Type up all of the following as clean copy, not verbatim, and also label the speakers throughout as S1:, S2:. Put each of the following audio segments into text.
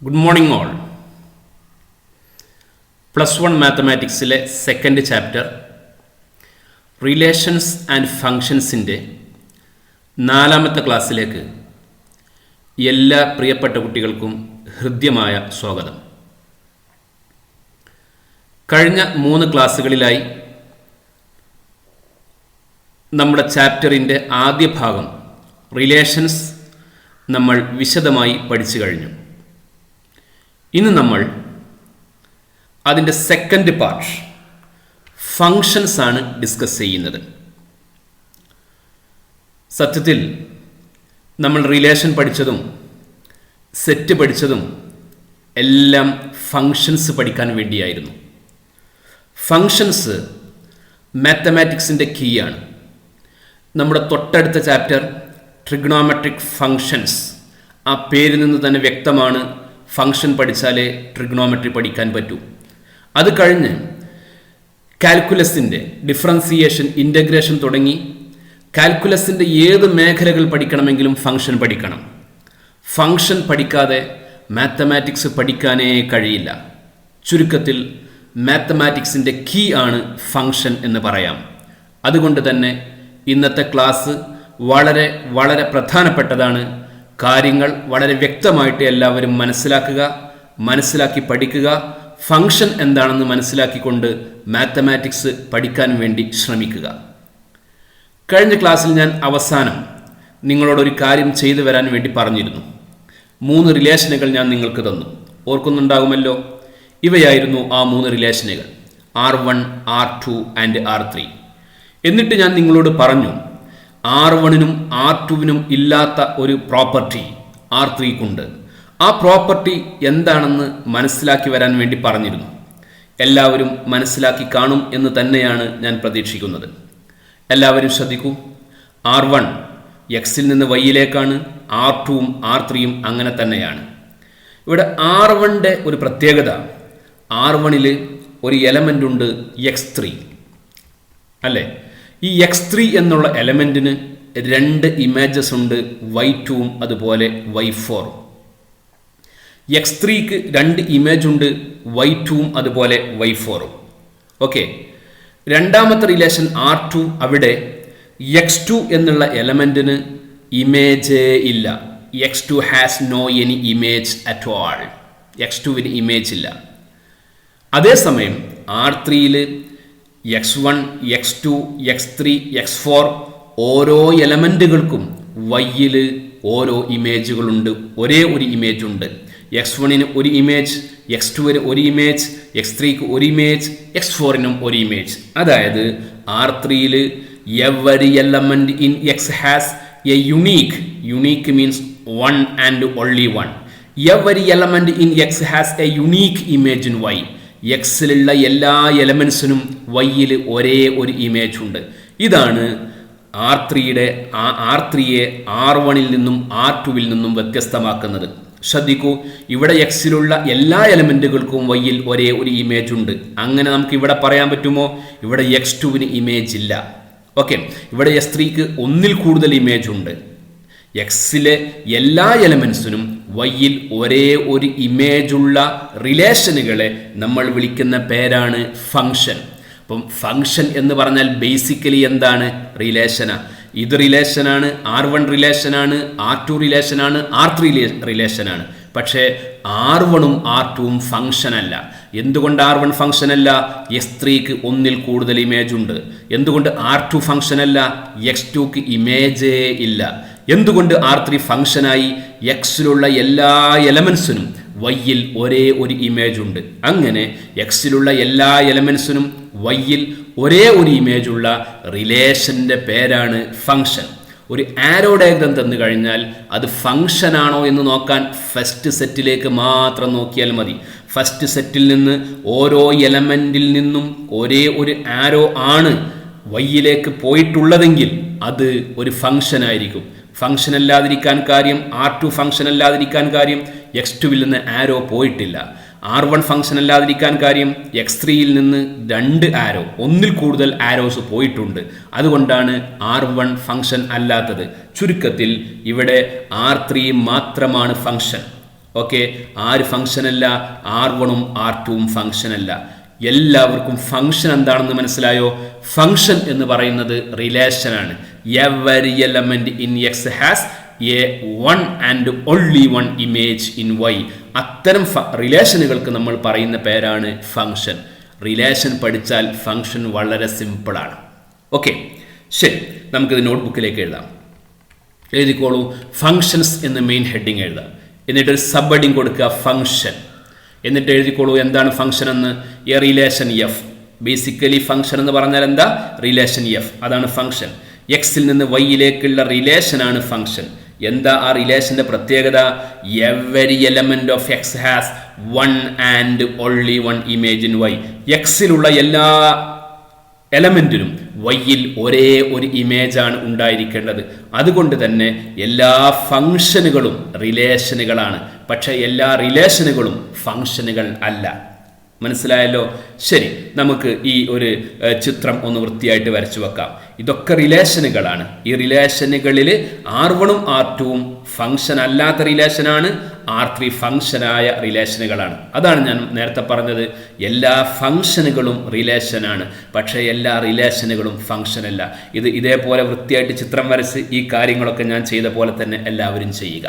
S1: Good morning all. +1 മാത്തമാറ്റിക്സിലെ second chapter relations and ഫങ്ഷൻസിൻ്റെ 4ാമത്തെ ക്ലാസ്സിലേക്ക് എല്ലാ പ്രിയപ്പെട്ട കുട്ടികൾക്കും ഹൃദ്യമായ സ്വാഗതം. കഴിഞ്ഞ 3 ക്ലാസ്സുകളിലായി നമ്മുടെ ചാപ്റ്ററിൻ്റെ ആദ്യ ഭാഗം റിലേഷൻസ് നമ്മൾ വിശദമായി പഠിച്ചു കഴിഞ്ഞു. ഇന്ന് നമ്മൾ അതിൻ്റെ സെക്കൻഡ് പാർട്ട് ഫങ്ഷൻസ് ആണ് ഡിസ്കസ് ചെയ്യുന്നത്. സത്യത്തിൽ നമ്മൾ റിലേഷൻ പഠിച്ചതും സെറ്റ് പഠിച്ചതും എല്ലാം ഫങ്ഷൻസ് പഠിക്കാൻ വേണ്ടിയായിരുന്നു. ഫങ്ഷൻസ് മാത്തമാറ്റിക്സിൻ്റെ കീയാണ്. നമ്മുടെ തൊട്ടടുത്ത ചാപ്റ്റർ ട്രിഗ്ണോമെട്രിക് ഫങ്ഷൻസ്, ആ പേരിൽ നിന്ന് തന്നെ വ്യക്തമാണ് ഫങ്ഷൻ പഠിച്ചാലേ ട്രിഗ്ണോമെട്രി പഠിക്കാൻ പറ്റൂ. അത് കഴിഞ്ഞ് കാൽക്കുലസിൻ്റെ ഡിഫറൻസിയേഷൻ, ഇൻ്റഗ്രേഷൻ തുടങ്ങി കാൽക്കുലസിൻ്റെ ഏത് മേഖലകൾ പഠിക്കണമെങ്കിലും ഫങ്ഷൻ പഠിക്കണം. ഫങ്ഷൻ പഠിക്കാതെ മാത്തമാറ്റിക്സ് പഠിക്കാനേ കഴിയില്ല. ചുരുക്കത്തിൽ മാത്തമാറ്റിക്സിൻ്റെ കീ ആണ് ഫങ്ഷൻ എന്ന് പറയാം. അതുകൊണ്ട് തന്നെ ഇന്നത്തെ ക്ലാസ് വളരെ വളരെ പ്രധാനപ്പെട്ടതാണ്. കാര്യങ്ങൾ വളരെ വ്യക്തമായിട്ട് എല്ലാവരും മനസ്സിലാക്കി പഠിക്കുക. ഫങ്ഷൻ എന്താണെന്ന് മനസ്സിലാക്കിക്കൊണ്ട് മാത്തമാറ്റിക്സ് പഠിക്കാൻ വേണ്ടി ശ്രമിക്കുക. കഴിഞ്ഞ ക്ലാസ്സിൽ ഞാൻ അവസാനം നിങ്ങളോടൊരു കാര്യം ചെയ്തു വരാൻ വേണ്ടി പറഞ്ഞിരുന്നു. 3 റിലേഷനുകൾ ഞാൻ നിങ്ങൾക്ക് തന്നു, ഓർക്കുന്നുണ്ടാകുമല്ലോ. ഇവയായിരുന്നു ആ 3 റിലേഷനുകൾ, R1, R2 ആൻഡ് R3. എന്നിട്ട് ഞാൻ നിങ്ങളോട് പറഞ്ഞു, R1നും R2വിനും ഇല്ലാത്ത ഒരു പ്രോപ്പർട്ടി R3ക്കുണ്ട്. ആ പ്രോപ്പർട്ടി എന്താണെന്ന് മനസ്സിലാക്കി വരാൻ വേണ്ടി പറഞ്ഞിരുന്നു. എല്ലാവരും മനസ്സിലാക്കി കാണും എന്ന് തന്നെയാണ് ഞാൻ പ്രതീക്ഷിക്കുന്നത്. എല്ലാവരും ശ്രദ്ധിക്കൂ. R1 എക്സിൽ നിന്ന് വൈയിലേക്കാണ്, R2വും R3യും അങ്ങനെ തന്നെയാണ്. ഇവിടെ R1ൻ്റെ ഒരു പ്രത്യേകത, R1ൽ ഒരു എലമെൻ്റ് ഉണ്ട് X3 അല്ലേ. ഈ X3 എന്നുള്ള എലമെൻറ്റിന് 2 ഇമേജസ് ഉണ്ട്, Y2വും അതുപോലെ Y4. X3ക്ക് 2 ഇമേജ് ഉണ്ട്, Y2വും അതുപോലെ Y4ഉം. ഓക്കെ, രണ്ടാമത്തെ റിലേഷൻ R2, അവിടെ X2 എന്നുള്ള എലമെൻറ്റിന് ഇമേജേ ഇല്ല. X2 has no any image at all. X2വിന് ഇമേജ് ഇല്ല. അതേസമയം R3യിൽ X1, X2, X3, X4 ഓരോ എലമെൻറ്റുകൾക്കും വൈയിൽ ഓരോ ഇമേജുകളുണ്ട്, ഒരേ ഒരു ഇമേജ് ഉണ്ട്. X1ന് ഒരു ഇമേജ്, X2ന് ഒരു ഇമേജ്, X3ക്ക് ഒരു ഇമേജ്, X4നും ഒരു ഇമേജ്. അതായത് R3യിൽ every element in X has a unique means 1 and only 1. Every element in X has a unique image in Y. എക്സിലുള്ള എല്ലാ എലമെൻസിനും വൈയിൽ ഒരേ ഒരു ഇമേജ് ഉണ്ട്. ഇതാണ് R3യെ R1ൽ നിന്നും R2വിൽ നിന്നും വ്യത്യസ്തമാക്കുന്നത്. ശ്രദ്ധിക്കൂ, ഇവിടെ എക്സിലുള്ള എല്ലാ എലമെൻറ്റുകൾക്കും വൈയിൽ ഒരേ ഒരു ഇമേജ് ഉണ്ട്. അങ്ങനെ നമുക്ക് ഇവിടെ പറയാൻ പറ്റുമോ? ഇവിടെ X2വിന് ഇമേജ് ഇല്ല. ഓക്കെ, ഇവിടെ S3ക്ക് 1ൽ കൂടുതൽ ഇമേജ് ഉണ്ട്. എക്സിലെ എല്ലാ എലമെൻസിനും വൈയിൽ ഒരേ ഒരു ഇമേജുള്ള റിലേഷനുകളെ നമ്മൾ വിളിക്കുന്ന പേരാണ് ഫങ്ഷൻ. അപ്പം ഫങ്ഷൻ എന്ന് പറഞ്ഞാൽ ബേസിക്കലി എന്താണ്? റിലേഷനാണ്. ഇത് റിലേഷനാണ്, R1 റിലേഷനാണ്, R2 റിലേഷനാണ്, R3 റിലേഷനാണ്. പക്ഷേ R1ഉം R2ഉം ഫങ്ഷൻ അല്ല. എന്തുകൊണ്ട് R1 ഫങ്ഷൻ അല്ല? S3ക്ക് 1ൽ കൂടുതൽ ഇമേജ് ഉണ്ട്. എന്തുകൊണ്ട് R2 ഫങ്ഷൻ അല്ല? X2ക്ക് ഇമേജേ ഇല്ല. എന്തുകൊണ്ട് R3 ഫങ്ഷനായി? എക്സിലുള്ള എല്ലാ എലമെൻസിനും വൈയിൽ ഒരേ ഒരു ഇമേജ് ഉണ്ട്. അങ്ങനെ എക്സിലുള്ള എല്ലാ എലമെൻസിനും വൈയിൽ ഒരേ ഒരു ഇമേജുള്ള റിലേഷൻ്റെ പേരാണ് ഫങ്ഷൻ. ഒരു ആരോ ഡയഗ്രം തന്നു കഴിഞ്ഞാൽ അത് ഫങ്ഷനാണോ എന്ന് നോക്കാൻ ഫസ്റ്റ് സെറ്റിലേക്ക് മാത്രം നോക്കിയാൽ മതി. ഫസ്റ്റ് സെറ്റിൽ നിന്ന് ഓരോ എലമെൻറ്റിൽ നിന്നും ഒരേ ഒരു ആരോ ആണ് വൈയിലേക്ക് പോയിട്ടുള്ളതെങ്കിൽ അത് ഒരു ഫങ്ഷൻ ആയിരിക്കും. ഫങ്ഷൻ അല്ലാതിരിക്കാൻ കാര്യം, R2 ഫങ്ഷൻ അല്ലാതിരിക്കാൻ കാര്യം X2വിൽ നിന്ന് ആരോ പോയിട്ടില്ല. R1 ഫങ്ഷൻ അല്ലാതിരിക്കാൻ കാര്യം X3യിൽ നിന്ന് 2 ആരോ, 1ൽ കൂടുതൽ ആരോസ് പോയിട്ടുണ്ട്. അതുകൊണ്ടാണ് R1 ഫങ്ഷൻ അല്ലാത്തത്. ചുരുക്കത്തിൽ ഇവിടെ R3 മാത്രമാണ് ഫങ്ഷൻ. ഓക്കെ, ആര് ഫംഗ്ഷനല്ല? R1ഉം R2ഉം ഫംഗ്ഷനല്ല. എല്ലാവർക്കും ഫംഗ്ഷൻ എന്താണെന്ന് മനസ്സിലായോ? ഫംഗ്ഷൻ എന്ന് പറയുന്നത് റിലേഷനാണ്. Every element in X has a one and only one image in Y. അത്തരം റിലേഷനുകൾക്ക് നമ്മൾ പറയുന്ന പേരാണ് ഫംഗ്ഷൻ. റിലേഷൻ പഠിച്ചാൽ ഫംഗ്ഷൻ വളരെ സിമ്പിളാണ്. ഓക്കെ, ശരി, നമുക്കിത് നോട്ട്ബുക്കിലേക്ക് എഴുതാം. എഴുതിക്കോളൂ. ഫങ്ഷൻസ് എന്ന് മെയിൻ ഹെഡിങ് എഴുതാം. എന്നിട്ടൊരു സബ് ഹെഡിങ് കൊടുക്കുക, ഫംഗ്ഷൻ. എന്നിട്ട് എഴുതിക്കോളൂ എന്താണ് ഫംഗ്ഷൻ എന്ന്. A relation F. Basically function എന്ന് പറഞ്ഞാൽ എന്താ? റിലേഷൻ എഫ്, അതാണ് ഫംഗ്ഷൻ. എക്സിൽ നിന്ന് വൈയിലേക്കുള്ള റിലേഷനാണ് ഫംഗ്ഷൻ. എന്താ ആ റിലേഷന്റെ പ്രത്യേകത? Every element of X has one and only one image in Y. എക്സിലുള്ള എല്ലാ എലമെന്റിനും വൈയിൽ ഒരേ ഒരു ഇമേജാണ് ഉണ്ടായിരിക്കേണ്ടത്. അതുകൊണ്ട് തന്നെ എല്ലാ ഫംഗ്ഷനുകളും റിലേഷനുകളാണ്. പക്ഷെ എല്ലാ റിലേഷനുകളും ഫംഗ്ഷനുകൾ അല്ല. മനസ്സിലായല്ലോ? ശരി, നമുക്ക് ഈ ഒരു ചിത്രം ഒന്ന് വൃത്തിയായിട്ട് വരച്ചു വെക്കാം. ഇതൊക്കെ റിലേഷനുകളാണ്. ഈ റിലേഷനുകളിൽ R1ഉം R2ഉം ഫംഗ്ഷൻ അല്ലാത്ത റിലേഷനാണ്, R3 ഫംഗ്ഷനായ റിലേഷനുകളാണ്. അതാണ് ഞാൻ നേരത്തെ പറഞ്ഞത്. എല്ലാ ഫംഗ്ഷനുകളും റിലേഷനാണ്, പക്ഷേ എല്ലാ റിലേഷനുകളും ഫംഗ്ഷൻ അല്ല. ഇതേപോലെ വൃത്തിയായിട്ട് ചിത്രം വരച്ച് ഈ കാര്യങ്ങളൊക്കെ ഞാൻ ചെയ്ത പോലെ തന്നെ എല്ലാവരും ചെയ്യുക.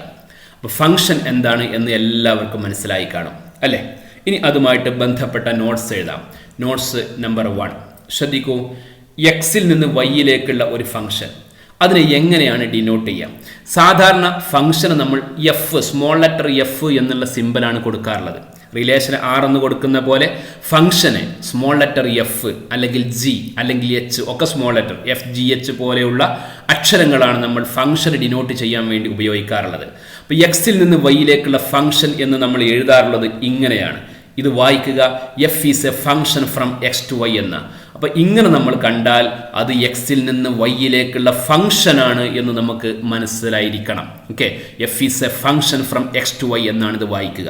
S1: അപ്പോൾ ഫംഗ്ഷൻ എന്താണ് എന്ന് എല്ലാവർക്കും മനസ്സിലായി കാണും അല്ലേ? ഇനി അതുമായിട്ട് ബന്ധപ്പെട്ട നോട്ട്സ് എഴുതാം. നോട്ട്സ് നമ്പർ 1 ശ്രദ്ധിക്കൂ. എക്സിൽ നിന്ന് വൈയിലേക്കുള്ള ഒരു ഫംഗ്ഷൻ, അതിനെ എങ്ങനെയാണ് ഡിനോട്ട് ചെയ്യാം? സാധാരണ ഫംഗ്ഷന് നമ്മൾ എഫ്, സ്മോൾ ലെറ്റർ എഫ് എന്നുള്ള സിമ്പലാണ് കൊടുക്കാറുള്ളത്. റിലേഷൻ R എന്ന് കൊടുക്കുന്ന പോലെ ഫംഗ്ഷന് സ്മോൾ ലെറ്റർ എഫ് അല്ലെങ്കിൽ ജി അല്ലെങ്കിൽ എച്ച് ഒക്കെ സ്മോൾ ലെറ്റർ FGH പോലെയുള്ള അക്ഷരങ്ങളാണ് നമ്മൾ ഫംഗ്ഷന് ഡിനോട്ട് ചെയ്യാൻ വേണ്ടി ഉപയോഗിക്കാറുള്ളത്. അപ്പോൾ എക്സിൽ നിന്ന് വൈയിലേക്കുള്ള ഫംഗ്ഷൻ എന്ന് നമ്മൾ എഴുതാറുള്ളത് ഇങ്ങനെയാണ്. ഇത് വായിക്കുക, f is a function from X to y എന്ന. അപ്പോൾ ഇങ്ങനെ നമ്മൾ കണ്ടാൽ അത് എക്സിൽ നിന്ന് വൈയിലേക്കുള്ള ഫംഗ്ഷനാണ് എന്ന് നമുക്ക് മനസ്സിലായിരിക്കണം. Okay, F is a function from X to Y എന്നാണ് ഇത് വായിക്കുക.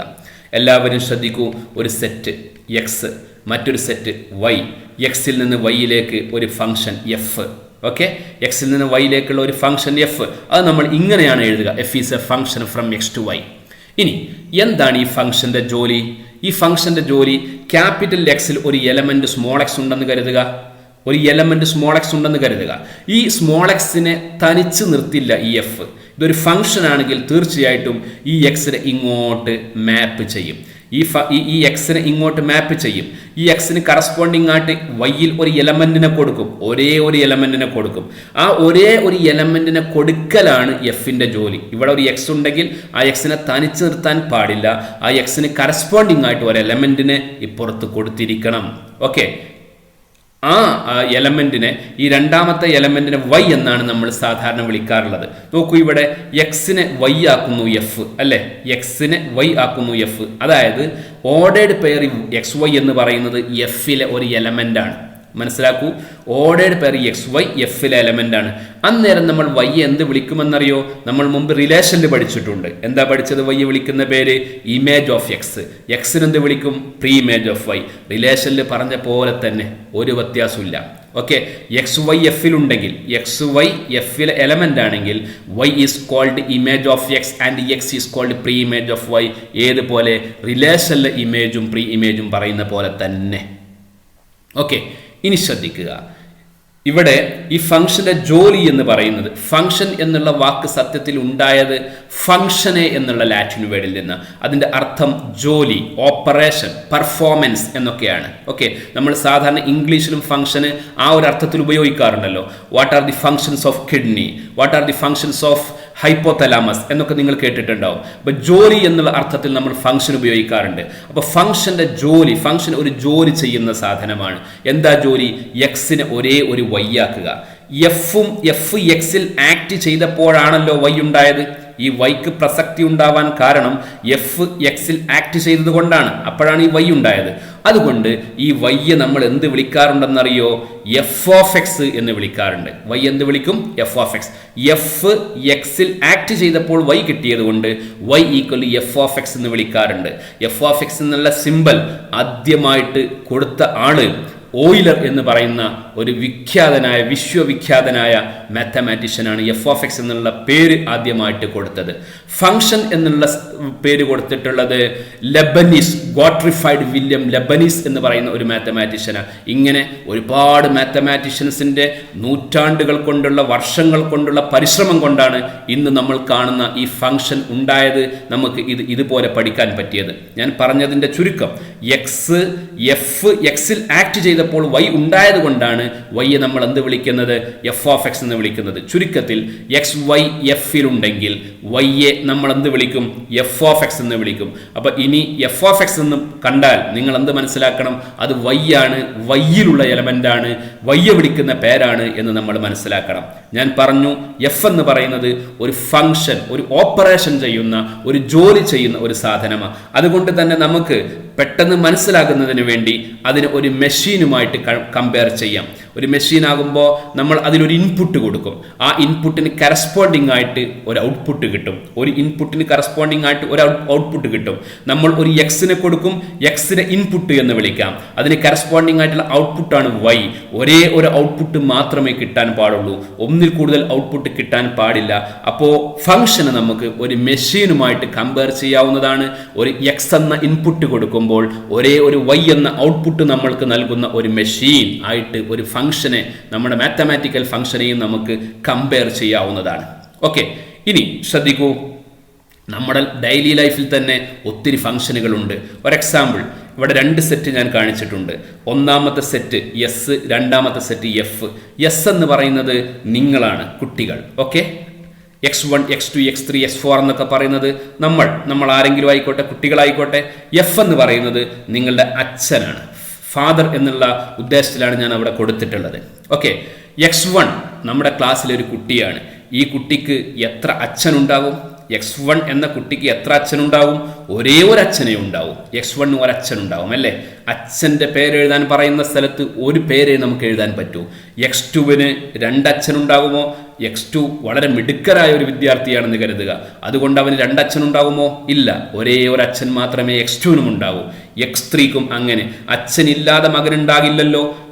S1: എല്ലാവരും ശ്രദ്ധിക്കൂ. ഒരു സെറ്റ് എക്സ്, മറ്റൊരു സെറ്റ് വൈ. എക്സിൽ നിന്ന് വൈയിലേക്ക് ഒരു ഫംഗ്ഷൻ എഫ്. ഓക്കെ, എക്സിൽ നിന്ന് വൈയിലേക്കുള്ള ഒരു ഫംഗ്ഷൻ എഫ്, അത് നമ്മൾ ഇങ്ങനെയാണ് എഴുതുക, f is a function from X to y. ഇനി എന്താണ് ഈ ഫംഗ്ഷന്റെ ജോലി? ഈ ഫംഗ്ഷന്റെ ജോലി, ക്യാപിറ്റൽ എക്സിൽ ഒരു എലമെന്റ് സ്മോൾ എക്സ് ഉണ്ടെന്ന് കരുതുക. ഒരു എലമെന്റ് സ്മോൾ എക്സ് ഉണ്ടെന്ന് കരുതുക. ഈ സ്മോൾ എക്സിനെ തനിച്ച് നിർത്തില്ല ഈ എഫ്. ഇതൊരു ഫംഗ്ഷൻ ആണെങ്കിൽ തീർച്ചയായിട്ടും ഈ എക്സിനെ ഇങ്ങോട്ട് മാപ്പ് ചെയ്യും. ഈ എക്സിനെ ഇങ്ങോട്ട് മാപ്പ് ചെയ്യും. ഈ എക്സിന് കറസ്പോണ്ടിങ് ആയിട്ട് വൈയിൽ ഒരു എലമെന്റിനെ കൊടുക്കും, ഒരേ ഒരു എലമെന്റിനെ കൊടുക്കും. ആ ഒരേ ഒരു എലമെന്റിനെ കൊടുക്കലാണ് എഫിന്റെ ജോലി. ഇവിടെ ഒരു എക്സ് ഉണ്ടെങ്കിൽ ആ എക്സിനെ തനിച്ച് നിർത്താൻ പാടില്ല. ആ എക്സിന് കറസ്പോണ്ടിങ് ആയിട്ട് ഒരു എലമെന്റിനെ ഇപ്പുറത്ത് കൊടുത്തിരിക്കണം. ഓക്കെ, ആ എലമെന്റിനെ, ഈ രണ്ടാമത്തെ എലമെന്റിനെ വൈ എന്നാണ് നമ്മൾ സാധാരണ വിളിക്കാറുള്ളത്. നോക്കൂ, ഇവിടെ എക്സിനെ വൈ ആക്കുന്നു എഫ് അല്ലെ? എക്സിനെ വൈ ആക്കുന്നു എഫ്. അതായത് ഓർഡേഡ് പെയർ എക്സ് വൈ എന്ന് പറയുന്നത് എഫിലെ ഒരു എലമെന്റ് ആണ്. മനസ്സിലാക്കൂ, ഓർഡേഡ് പെയർ എക്സ് വൈ എഫിലെ എലമെന്റ് ആണ്. അന്നേരം നമ്മൾ വൈ എന്ത് വിളിക്കുമെന്നറിയോ? നമ്മൾ മുമ്പ് റിലേഷനിൽ പഠിച്ചിട്ടുണ്ട്. എന്താ പഠിച്ചത്? വൈ വിളിക്കുന്ന പേര് ഇമേജ് ഓഫ് എക്സ്. എക്സിന് എന്ത് വിളിക്കും? Pre image of Y. റിലേഷനിൽ പറഞ്ഞ പോലെ തന്നെ, ഒരു വ്യത്യാസമില്ല. ഓക്കെ, എക്സ് വൈ എഫിലുണ്ടെങ്കിൽ, എക്സ് വൈ എഫിലെ എലമെന്റ് ആണെങ്കിൽ Y is called image of X and X is called pre image of Y. ഏതുപോലെ? റിലേഷനിലെ ഇമേജും പ്രീ ഇമേജും പറയുന്ന പോലെ തന്നെ. ഓക്കെ, ഇനി ശ്രദ്ധിക്കുക. ഇവിടെ ഈ ഫംഗ്ഷന്റെ ജോലി എന്ന് പറയുന്നത്, ഫംഗ്ഷൻ എന്നുള്ള വാക്ക് സത്യത്തിൽ ഉണ്ടായത് ഫംഗ്ഷനെ എന്നുള്ള ലാറ്റിൻ വേർഡിൽ നിന്ന്. അതിൻ്റെ അർത്ഥം ജോലി, ഓപ്പറേഷൻ, പെർഫോമൻസ് എന്നൊക്കെയാണ്. ഓക്കെ, നമ്മൾ സാധാരണ ഇംഗ്ലീഷിലും ഫംഗ്ഷന് ആ ഒരു അർത്ഥത്തിൽ ഉപയോഗിക്കാറുണ്ടല്ലോ. What are the functions of kidney, what are the functions of hypothalamus എന്നൊക്കെ നിങ്ങൾ കേട്ടിട്ടുണ്ടാവും. അപ്പോൾ ജോലി എന്നുള്ള അർത്ഥത്തിൽ നമ്മൾ ഫംഗ്ഷൻ ഉപയോഗിക്കാറുണ്ട്. അപ്പോൾ ഫംഗ്ഷന്റെ ജോലി, ഫംഗ്ഷൻ ഒരു ജോലി ചെയ്യുന്ന സാധനമാണ്. എന്താ ജോലി? എക്സിനെ ഒരേ ഒരു വൈ ആക്കുക. എഫ് എക്സിൽ ആക്ട് ചെയ്തപ്പോഴാണല്ലോ വൈ ഉണ്ടായത്. ഈ വൈക്ക് പ്രസക്തി ഉണ്ടാവാൻ കാരണം എഫ് എക്സിൽ ആക്ട് ചെയ്തത് കൊണ്ടാണ്. അപ്പോഴാണ് ഈ വൈ ഉണ്ടായത്. അതുകൊണ്ട് ഈ വൈയെ നമ്മൾ എന്ത് വിളിക്കാറുണ്ടെന്നറിയോ? എഫ് ഓഫ് എക്സ് എന്ന് വിളിക്കാറുണ്ട്. വൈ എന്ത് വിളിക്കും? F of x. എഫ് എക്സിൽ ആക്ട് ചെയ്തപ്പോൾ വൈ കിട്ടിയത് കൊണ്ട് y equal f of X എന്ന് വിളിക്കാറുണ്ട്. എഫ് ഓഫ് എക്സ് എന്നുള്ള സിമ്പൽ ആദ്യമായിട്ട് കൊടുത്ത ആള് ഓയിലർ എന്ന് പറയുന്ന ഒരു വിശ്വവിഖ്യാതനായ മാത്തമാറ്റീഷ്യനാണ് എഫ് ഓഫ് എക്സ് എന്നുള്ള പേര് ആദ്യമായിട്ട് കൊടുത്തത്. ഫംഗ്ഷൻ എന്നുള്ള പേര് കൊടുത്തിട്ടുള്ളത് ഗോട്ട്ഫ്രൈഡ് വില്യം ലെബനീസ് എന്ന് പറയുന്ന ഒരു മാത്തമാറ്റീഷ്യനാണ്. ഇങ്ങനെ ഒരുപാട് മാത്തമാറ്റീഷ്യൻസിന്റെ നൂറ്റാണ്ടുകൾ കൊണ്ടുള്ള വർഷങ്ങൾ കൊണ്ടുള്ള പരിശ്രമം കൊണ്ടാണ് ഇന്ന് നമ്മൾ കാണുന്ന ഈ ഫംഗ്ഷൻ ഉണ്ടായത്. നമുക്ക് ഇതുപോലെ പഠിക്കാൻ പറ്റിയത്. ഞാൻ പറഞ്ഞതിന്റെ ചുരുക്കം, എക്സിൽ ആക്ട് ചെയ്തപ്പോൾ വൈ ഉണ്ടായത് കൊണ്ടാണ് വൈയെ നമ്മൾ എന്ത് വിളിക്കുന്നത്, എഫ് ഓഫ് എക്സ് എന്ന് വിളിക്കുന്നത്. ചുരുക്കത്തിൽ എക്സ് വൈ എഫിലുണ്ടെങ്കിൽ വൈയെ നമ്മൾ എന്ത് വിളിക്കും, എഫ് ഓഫ് എക്സ് എന്ന് വിളിക്കും. അപ്പൊ ഇനി എഫ് ഓഫ് എക്സ് എന്ന് കണ്ടാൽ നിങ്ങൾ എന്ത് മനസ്സിലാക്കണം, അത് വൈ ആണ്, വൈയിലുള്ള എലമെന്റ് ആണ്, വൈയെ വിളിക്കുന്ന പേരാണ് എന്ന് നമ്മൾ മനസ്സിലാക്കണം. ഞാൻ പറഞ്ഞു എഫ് എന്ന് പറയുന്നത് ഒരു ഫംഗ്ഷൻ, ഒരു ഓപ്പറേഷൻ ചെയ്യുന്ന, ഒരു ജോലി ചെയ്യുന്ന ഒരു സാധനമാണ്. അതുകൊണ്ട് തന്നെ നമുക്ക് പെട്ടെന്ന് മനസ്സിലാകുന്നതിന് വേണ്ടി അതിന് ഒരു മെഷീനുമായിട്ട് കമ്പയർ ചെയ്യാം. ഒരു മെഷീൻ ആകുമ്പോൾ നമ്മൾ അതിലൊരു ഇൻപുട്ട് കൊടുക്കും. ആ ഇൻപുട്ടിന് കറസ്പോണ്ടിങ് ആയിട്ട് ഒരു ഔട്ട്പുട്ട് കിട്ടും. ഒരു ഇൻപുട്ടിന് കറസ്പോണ്ടിങ് ആയിട്ട് ഒരു ഔട്ട്പുട്ട് കിട്ടും. നമ്മൾ ഒരു എക്സിനെ കൊടുക്കും, എക്സിനെ ഇൻപുട്ട് എന്ന് വിളിക്കാം. അതിന് കറസ്പോണ്ടിങ് ആയിട്ടുള്ള ഔട്ട്പുട്ടാണ് വൈ. ഒരേ ഒരു ഔട്ട്പുട്ട് മാത്രമേ കിട്ടാൻ പാടുള്ളൂ, ഒന്നിൽ കൂടുതൽ ഔട്ട്പുട്ട് കിട്ടാൻ പാടില്ല. അപ്പോൾ ഫംഗ്ഷന് നമുക്ക് ഒരു മെഷീനുമായിട്ട് കമ്പയർ ചെയ്യാവുന്നതാണ്. ഒരു എക്സ് എന്ന ഇൻപുട്ട് കൊടുക്കുമ്പോൾ ഒരേ ഒരു വൈ എന്ന ഔട്ട്പുട്ട് നമ്മൾക്ക് നൽകുന്ന ഒരു മെഷീൻ ആയിട്ട് ഒരു ഫംഗ്ഷനെ, നമ്മുടെ മാത്തമാറ്റിക്കൽ ഫംഗ്ഷനെയും നമുക്ക് കമ്പയർ ചെയ്യാവുന്നതാണ്. ഓക്കെ, ഇനി ശ്രദ്ധിക്കൂ, നമ്മുടെ ഡെയിലി ലൈഫിൽ തന്നെ ഒത്തിരി ഫംഗ്ഷനുകളുണ്ട്. ഒരു എക്സാമ്പിൾ, ഇവിടെ 2 സെറ്റ് ഞാൻ കാണിച്ചിട്ടുണ്ട്. ഒന്നാമത്തെ സെറ്റ് എസ്, രണ്ടാമത്തെ സെറ്റ് എഫ്. എസ് എന്ന് പറയുന്നത് നിങ്ങളാണ്, കുട്ടികൾ. Okay, x1, x2, x3, x4 എന്നൊക്കെ പറയുന്നത് നമ്മൾ ആരെങ്കിലും ആയിക്കോട്ടെ, കുട്ടികളായിക്കോട്ടെ. എഫ് എന്ന് പറയുന്നത് നിങ്ങളുടെ അച്ഛനാണ്, ഫാദർ എന്നുള്ള ഉദ്ദേശത്തിലാണ് ഞാൻ അവിടെ കൊടുത്തിട്ടുള്ളത്. ഓക്കെ, x1 നമ്മുടെ ക്ലാസ്സിലെ ഒരു കുട്ടിയാണ്. ഈ കുട്ടിക്ക് എത്ര അച്ഛനുണ്ടാവും? x1 എന്ന കുട്ടിക്ക് എത്ര അച്ഛനുണ്ടാവും? ഒരേ ഒരു അച്ഛനേ ഉണ്ടാവും. x1 ഒരച്ഛനുണ്ടാവും അല്ലേ? അച്ഛൻ്റെ പേരെഴുതാൻ പറയുന്ന സ്ഥലത്ത് ഒരു പേരേ നമുക്ക് എഴുതാൻ പറ്റൂ. x2 2 അച്ഛനുണ്ടാകുമോ? x2 വളരെ മിടുക്കരായ ഒരു വിദ്യാർത്ഥിയാണെന്ന് കരുതുക. അതുകൊണ്ട് അവന് 2 അച്ഛനുണ്ടാകുമോ? ഇല്ല, ഒരേ ഒരു അച്ഛൻ മാത്രമേ x2 ഉണ്ടാവൂ. x3 അങ്ങനെ. അച്ഛനില്ലാതെ മകനുണ്ടാകില്ലല്ലോ.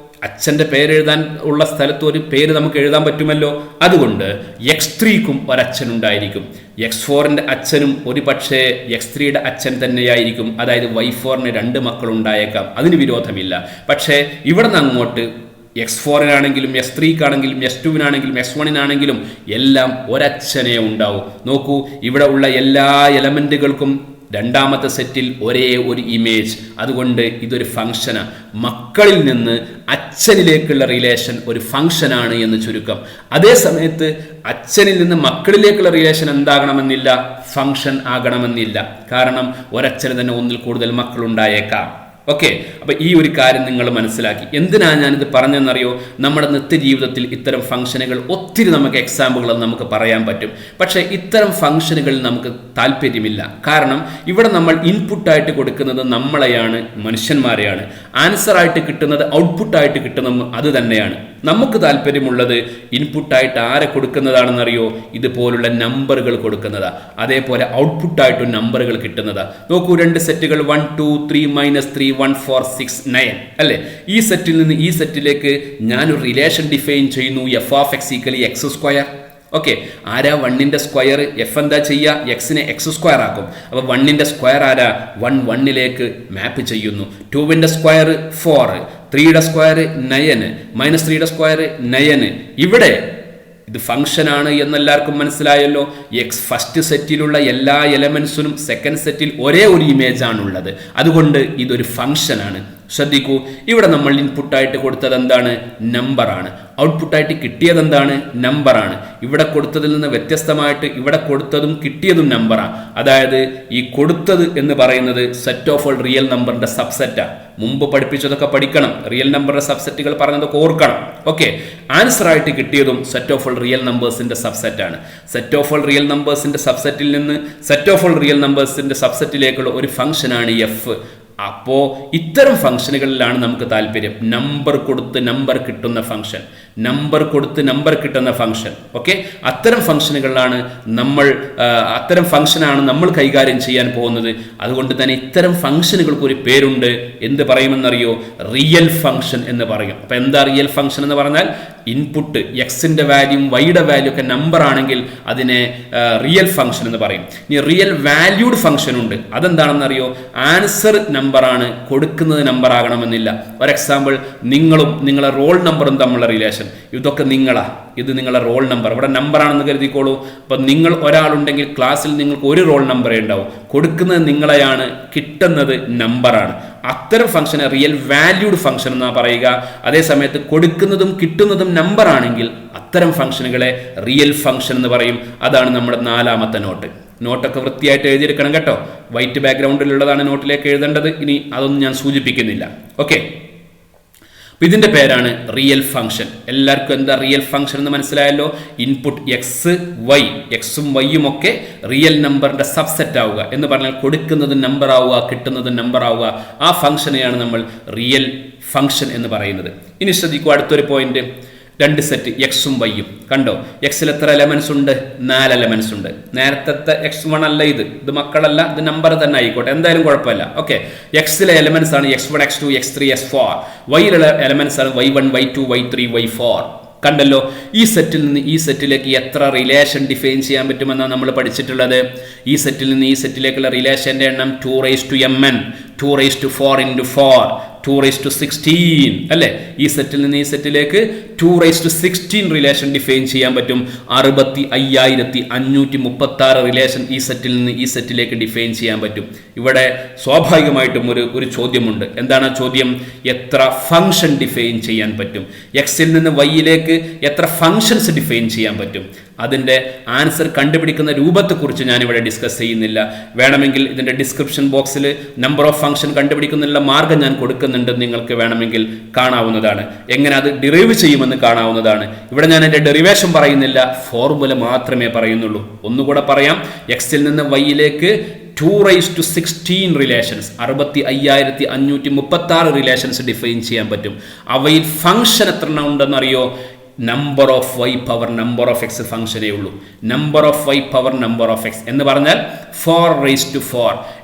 S1: അച്ഛൻ്റെ പേരെഴുതാൻ ഉള്ള സ്ഥലത്ത് ഒരു പേര് നമുക്ക് എഴുതാൻ പറ്റുമല്ലോ. അതുകൊണ്ട് x3 ഒരച്ഛനുണ്ടായിരിക്കും. x4 അച്ഛനും ഒരു പക്ഷേ x3 അച്ഛൻ തന്നെയായിരിക്കും. അതായത് y4 2 മക്കളുണ്ടായേക്കാം, അതിന് വിരോധമില്ല. പക്ഷേ ഇവിടെ നിന്ന് അങ്ങോട്ട് x4 x3 x2 x1 എല്ലാം ഒരച്ഛനേ ഉണ്ടാവും. നോക്കൂ, ഇവിടെ ഉള്ള എല്ലാ എലമെന്റുകൾക്കും രണ്ടാമത്തെ സെറ്റിൽ ഒരേ ഒരു ഇമേജ്. അതുകൊണ്ട് ഇതൊരു ഫംഗ്ഷനാണ്. മക്കളിൽ നിന്ന് അച്ഛനിലേക്കുള്ള റിലേഷൻ ഒരു ഫംഗ്ഷനാണ് എന്ന് ചുരുക്കം. അതേ സമയത്ത് അച്ഛനിൽ നിന്ന് മക്കളിലേക്കുള്ള റിലേഷൻ എന്താകണമെന്നില്ല, ഫംഗ്ഷൻ ആകണമെന്നില്ല. കാരണം ഒരച്ഛന് തന്നെ ഒന്നിൽ കൂടുതൽ മക്കളുണ്ടായേക്കാം. ഓക്കെ, അപ്പൊ ഈ ഒരു കാര്യം നിങ്ങൾ മനസ്സിലാക്കി. എന്തിനാണ് ഞാനിത് പറഞ്ഞെന്നറിയോ? നമ്മുടെ നിത്യജീവിതത്തിൽ ഇത്തരം ഫംഗ്ഷനുകൾ ഒത്തിരി നമുക്ക് എക്സാമ്പിളുകൾ നമുക്ക് പറയാൻ പറ്റും. പക്ഷേ ഇത്തരം ഫംഗ്ഷനുകളിൽ നമുക്ക് താല്പര്യമില്ല. കാരണം ഇവിടെ നമ്മൾ ഇൻപുട്ടായിട്ട് കൊടുക്കുന്നത് നമ്മളെയാണ്, മനുഷ്യന്മാരെയാണ്. ആൻസറായിട്ട് കിട്ടുന്നത്, ഔട്ട്പുട്ടായിട്ട് കിട്ടുന്നത് അത് തന്നെയാണ്. നമുക്ക് താല്പര്യമുള്ളത് ഇൻപുട്ടായിട്ട് ആരെ കൊടുക്കുന്നതാണെന്നറിയോ? ഇതുപോലുള്ള നമ്പറുകൾ കൊടുക്കുന്നതാ. അതേപോലെ ഔട്ട്പുട്ടായിട്ടും നമ്പറുകൾ കിട്ടുന്നതാ. നോക്കൂ, 2 സെറ്റുകൾ 1 2 3 -3 1 4 6 9 അല്ലേ? ഈ സെറ്റിൽ നിന്ന് ഈ സെറ്റിലേക്ക് ഞാനൊരു റിലേഷൻ ഡിഫൈൻ ചെയ്യുന്നു. F of X equally x². Okay, ആരാ 1ന്റെ സ്ക്വയർ? എഫ് എന്താ ചെയ്യുക? എക്സിനെ x² ആക്കും. അപ്പോൾ 1ന്റെ സ്ക്വയർ ആരാ? 1 1ലേക്ക് മാപ്പ് ചെയ്യുന്നു. 2ന്റെ സ്ക്വയർ 4, 3യുടെ സ്ക്വയർ 9, -3യുടെ സ്ക്വയർ 9. ഇവിടെ ഇത് ഫംഗ്ഷനാണ് എന്നെല്ലാവർക്കും മനസ്സിലായല്ലോ. ഫസ്റ്റ് സെറ്റിലുള്ള എല്ലാ എലമെന്റ്സിനും സെക്കൻഡ് സെറ്റിൽ ഒരേ ഒരു ഇമേജ് ആണുള്ളത്. അതുകൊണ്ട് ഇതൊരു ഫംഗ്ഷനാണ്. ശ്രദ്ധിക്കൂ, ഇവിടെ നമ്മൾ ഇൻപുട്ടായിട്ട് കൊടുത്തത് എന്താണ്? നമ്പറാണ്. ഔട്ട്പുട്ടായിട്ട് കിട്ടിയത് എന്താണ്? നമ്പറാണ്. ഇവിടെ കൊടുത്തതിൽ നിന്ന് വ്യത്യസ്തമായിട്ട് ഇവിടെ കൊടുത്തതും കിട്ടിയതും നമ്പറാണ്. അതായത് ഈ കൊടുത്തത് എന്ന് പറയുന്നത് സെറ്റ് ഓഫ് ഓൾ റിയൽ നമ്പറിന്റെ സബ്സെറ്റാണ്. മുമ്പ് പഠിപ്പിച്ചതൊക്കെ പഠിക്കണം, റിയൽ നമ്പറിന്റെ സബ്സെറ്റുകൾ പറഞ്ഞതൊക്കെ ഓർക്കണം. ഓക്കെ, ആൻസർ ആയിട്ട് കിട്ടിയതും സെറ്റ് ഓഫ് ഓൾ റിയൽ നമ്പേഴ്സിന്റെ സബ്സെറ്റാണ്. സെറ്റ് ഓഫ് ഓൾ റിയൽ നമ്പേഴ്സിന്റെ സബ്സെറ്റിൽ നിന്ന് സെറ്റ് ഓഫ് ഓൾ റിയൽ നമ്പേഴ്സിന്റെ സബ്സെറ്റിലേക്കുള്ള ഒരു ഫംഗ്ഷനാണ് എഫ്. അപ്പോൾ ഇത്തരം ഫംഗ്ഷനുകളിലാണ് നമുക്ക് താല്പര്യം. നമ്പർ കൊടുത്ത് നമ്പർ കിട്ടുന്ന ഫംഗ്ഷൻ, നമ്പർ കൊടുത്ത് നമ്പർ കിട്ടുന്ന ഫംഗ്ഷൻ. ഓക്കെ, അത്തരം ഫംഗ്ഷനുകളിലാണ് അത്തരം ഫംഗ്ഷനാണ് നമ്മൾ കൈകാര്യം ചെയ്യാൻ പോകുന്നത്. അതുകൊണ്ട് തന്നെ ഇത്തരം ഫംഗ്ഷനുകൾക്ക് ഒരു പേരുണ്ട്. എന്ത് പറയുമെന്നറിയോ? റിയൽ ഫംഗ്ഷൻ എന്ന് പറയും. അപ്പൊ എന്താ റിയൽ ഫംഗ്ഷൻ എന്ന് പറഞ്ഞാൽ, ഇൻപുട്ട് എക്സിന്റെ വാല്യൂം വൈയുടെ വാല്യൂ ഒക്കെ നമ്പർ ആണെങ്കിൽ അതിനെ റിയൽ ഫംഗ്ഷൻ എന്ന് പറയും. ഇനി റിയൽ വാല്യൂഡ് ഫംഗ്ഷൻ ഉണ്ട്. അതെന്താണെന്നറിയോ? ആൻസർ നമ്പർ ആണ്, കൊടുക്കുന്നത് നമ്പർ ആകണമെന്നില്ല. ഫോർ എക്സാമ്പിൾ, നിങ്ങളും നിങ്ങളെ റോൾ നമ്പറും തമ്മിലുള്ള റിലേഷൻ, ഇതൊക്കെ ഇത് നിങ്ങളുടെ റോൾ നമ്പർ, ഇവിടെ നമ്പർ ആണെന്ന് കരുതിക്കോളൂ. അപ്പൊ നിങ്ങൾ ഒരാളുണ്ടെങ്കിൽ ക്ലാസ്സിൽ നിങ്ങൾക്ക് ഒരു റോൾ നമ്പറേ ഉണ്ടാവും, കൊടുക്കുന്നത് നിങ്ങളെയാണ്, കിട്ടുന്നത് നമ്പറാണ്. അത്തരം ഫംഗ്ഷനെ റിയൽ വാല്യൂഡ് ഫംഗ്ഷൻ എന്നാണ് പറയുക. അതേസമയത്ത് കൊടുക്കുന്നതും കിട്ടുന്നതും നമ്പർ ആണെങ്കിൽ അത്തരം ഫംഗ്ഷനുകളെ റിയൽ ഫംഗ്ഷൻ എന്ന് പറയും. അതാണ് നമ്മുടെ 4ാമത്തെ നോട്ട്. നോട്ടൊക്കെ വൃത്തിയായിട്ട് എഴുതിയെടുക്കണം കേട്ടോ. വൈറ്റ് ബാക്ക്ഗ്രൗണ്ടിലുള്ളതാണ് നോട്ടിലേക്ക് എഴുതേണ്ടത്. ഇനി അതൊന്നും ഞാൻ സൂചിപ്പിക്കുന്നില്ല. ഓക്കെ, ഇതിന്റെ പേരാണ് റിയൽ ഫംഗ്ഷൻ. എല്ലാവർക്കും എന്താ റിയൽ ഫംഗ്ഷൻ എന്ന് മനസ്സിലായല്ലോ. ഇൻപുട്ട് എക്സ് വൈ, എക്സും വൈയും ഒക്കെ റിയൽ നമ്പറിന്റെ സബ്സെറ്റ് ആവുക എന്ന് പറഞ്ഞാൽ കൊടുക്കുന്നത് നമ്പർ ആവുക, കിട്ടുന്നത് നമ്പർ ആവുക. ആ ഫംഗ്ഷനെയാണ് നമ്മൾ റിയൽ ഫംഗ്ഷൻ എന്ന് പറയുന്നത്. ഇനി ശ്രദ്ധിക്കുക, അടുത്തൊരു പോയിന്റ്. 2 സെറ്റ് എക്സും വൈയും കണ്ടോ. എക്സിൽ എത്ര എലമെന്റ്സ് ഉണ്ട്? 4 എലമെന്റ്സ് ഉണ്ട്. നേരത്തെ x1 അല്ല, ഇത് മക്കളല്ല, ഇത് നമ്പർ തന്നെ ആയിക്കോട്ടെ, എന്തായാലും കുഴപ്പമില്ല. ഓക്കെ, എക്സിലെ എലമെന്റ്സ് ആണ് x1 x2 x3 x4. വൈയിലുള്ള elements ആണ് y1 y2 y3 y4. കണ്ടല്ലോ. ഈ സെറ്റിൽ നിന്ന് ഈ സെറ്റിലേക്ക് എത്ര റിലേഷൻ ഡിഫൈൻ ചെയ്യാൻ പറ്റുമെന്നാണ് നമ്മൾ പഠിച്ചിട്ടുള്ളത്. ഈ സെറ്റിൽ നിന്ന് ഈ സെറ്റിലേക്കുള്ള റിലേഷന്റെ എണ്ണം 2mn, 2⁴ × 4, 2⁻16 അല്ലേ. ഈ സെറ്റിൽ നിന്ന് ഈ സെറ്റിലേക്ക് 2⁻16 റിലേഷൻ ഡിഫൈൻ ചെയ്യാൻ പറ്റും. 65,536 റിലേഷൻ ഈ സെറ്റിൽ നിന്ന് ഈ സെറ്റിലേക്ക് ഡിഫൈൻ ചെയ്യാൻ പറ്റും. ഇവിടെ സ്വാഭാവികമായിട്ടും ഒരു ചോദ്യമുണ്ട്. എന്താണ് ആ ചോദ്യം? എത്ര ഫംഗ്ഷൻ ഡിഫൈൻ ചെയ്യാൻ പറ്റും? എക്സിൽ നിന്ന് വൈയിലേക്ക് എത്ര ഫംഗ്ഷൻസ് ഡിഫൈൻ ചെയ്യാൻ പറ്റും? അതിൻ്റെ ആൻസർ കണ്ടുപിടിക്കുന്ന രൂപത്തെക്കുറിച്ച് ഞാനിവിടെ ഡിസ്കസ് ചെയ്യുന്നില്ല. വേണമെങ്കിൽ ഇതിൻ്റെ ഡിസ്ക്രിപ്ഷൻ ബോക്സിൽ നമ്പർ ഓഫ് ഫംഗ്ഷൻ കണ്ടുപിടിക്കുന്നതിനുള്ള മാർഗം ഞാൻ കൊടുക്കുന്നുണ്ട്, നിങ്ങൾക്ക് വേണമെങ്കിൽ കാണാവുന്നതാണ്. എങ്ങനെ അത് ഡിറൈവ് ചെയ്യുമെന്ന് കാണാവുന്നതാണ്. ഇവിടെ ഞാൻ എൻ്റെ ഡെറിവേഷൻ പറയുന്നില്ല, ഫോർമുല മാത്രമേ പറയുന്നുള്ളൂ. ഒന്നുകൂടെ പറയാം. എക്സിൽ നിന്ന് വൈയിലേക്ക് 2⁻16 റിലേഷൻസ്, 65,536 റിലേഷൻസ് ഡിഫൈൻ ചെയ്യാൻ പറ്റും. അവയിൽ ഫംഗ്ഷൻ എത്ര എണ്ണം ഉണ്ടെന്നറിയോ? Number of Y power number of X ഫംഗ്ഷനേ ഉള്ളൂ. Number of Y power number of X എന്ന് പറഞ്ഞാൽ 4⁴.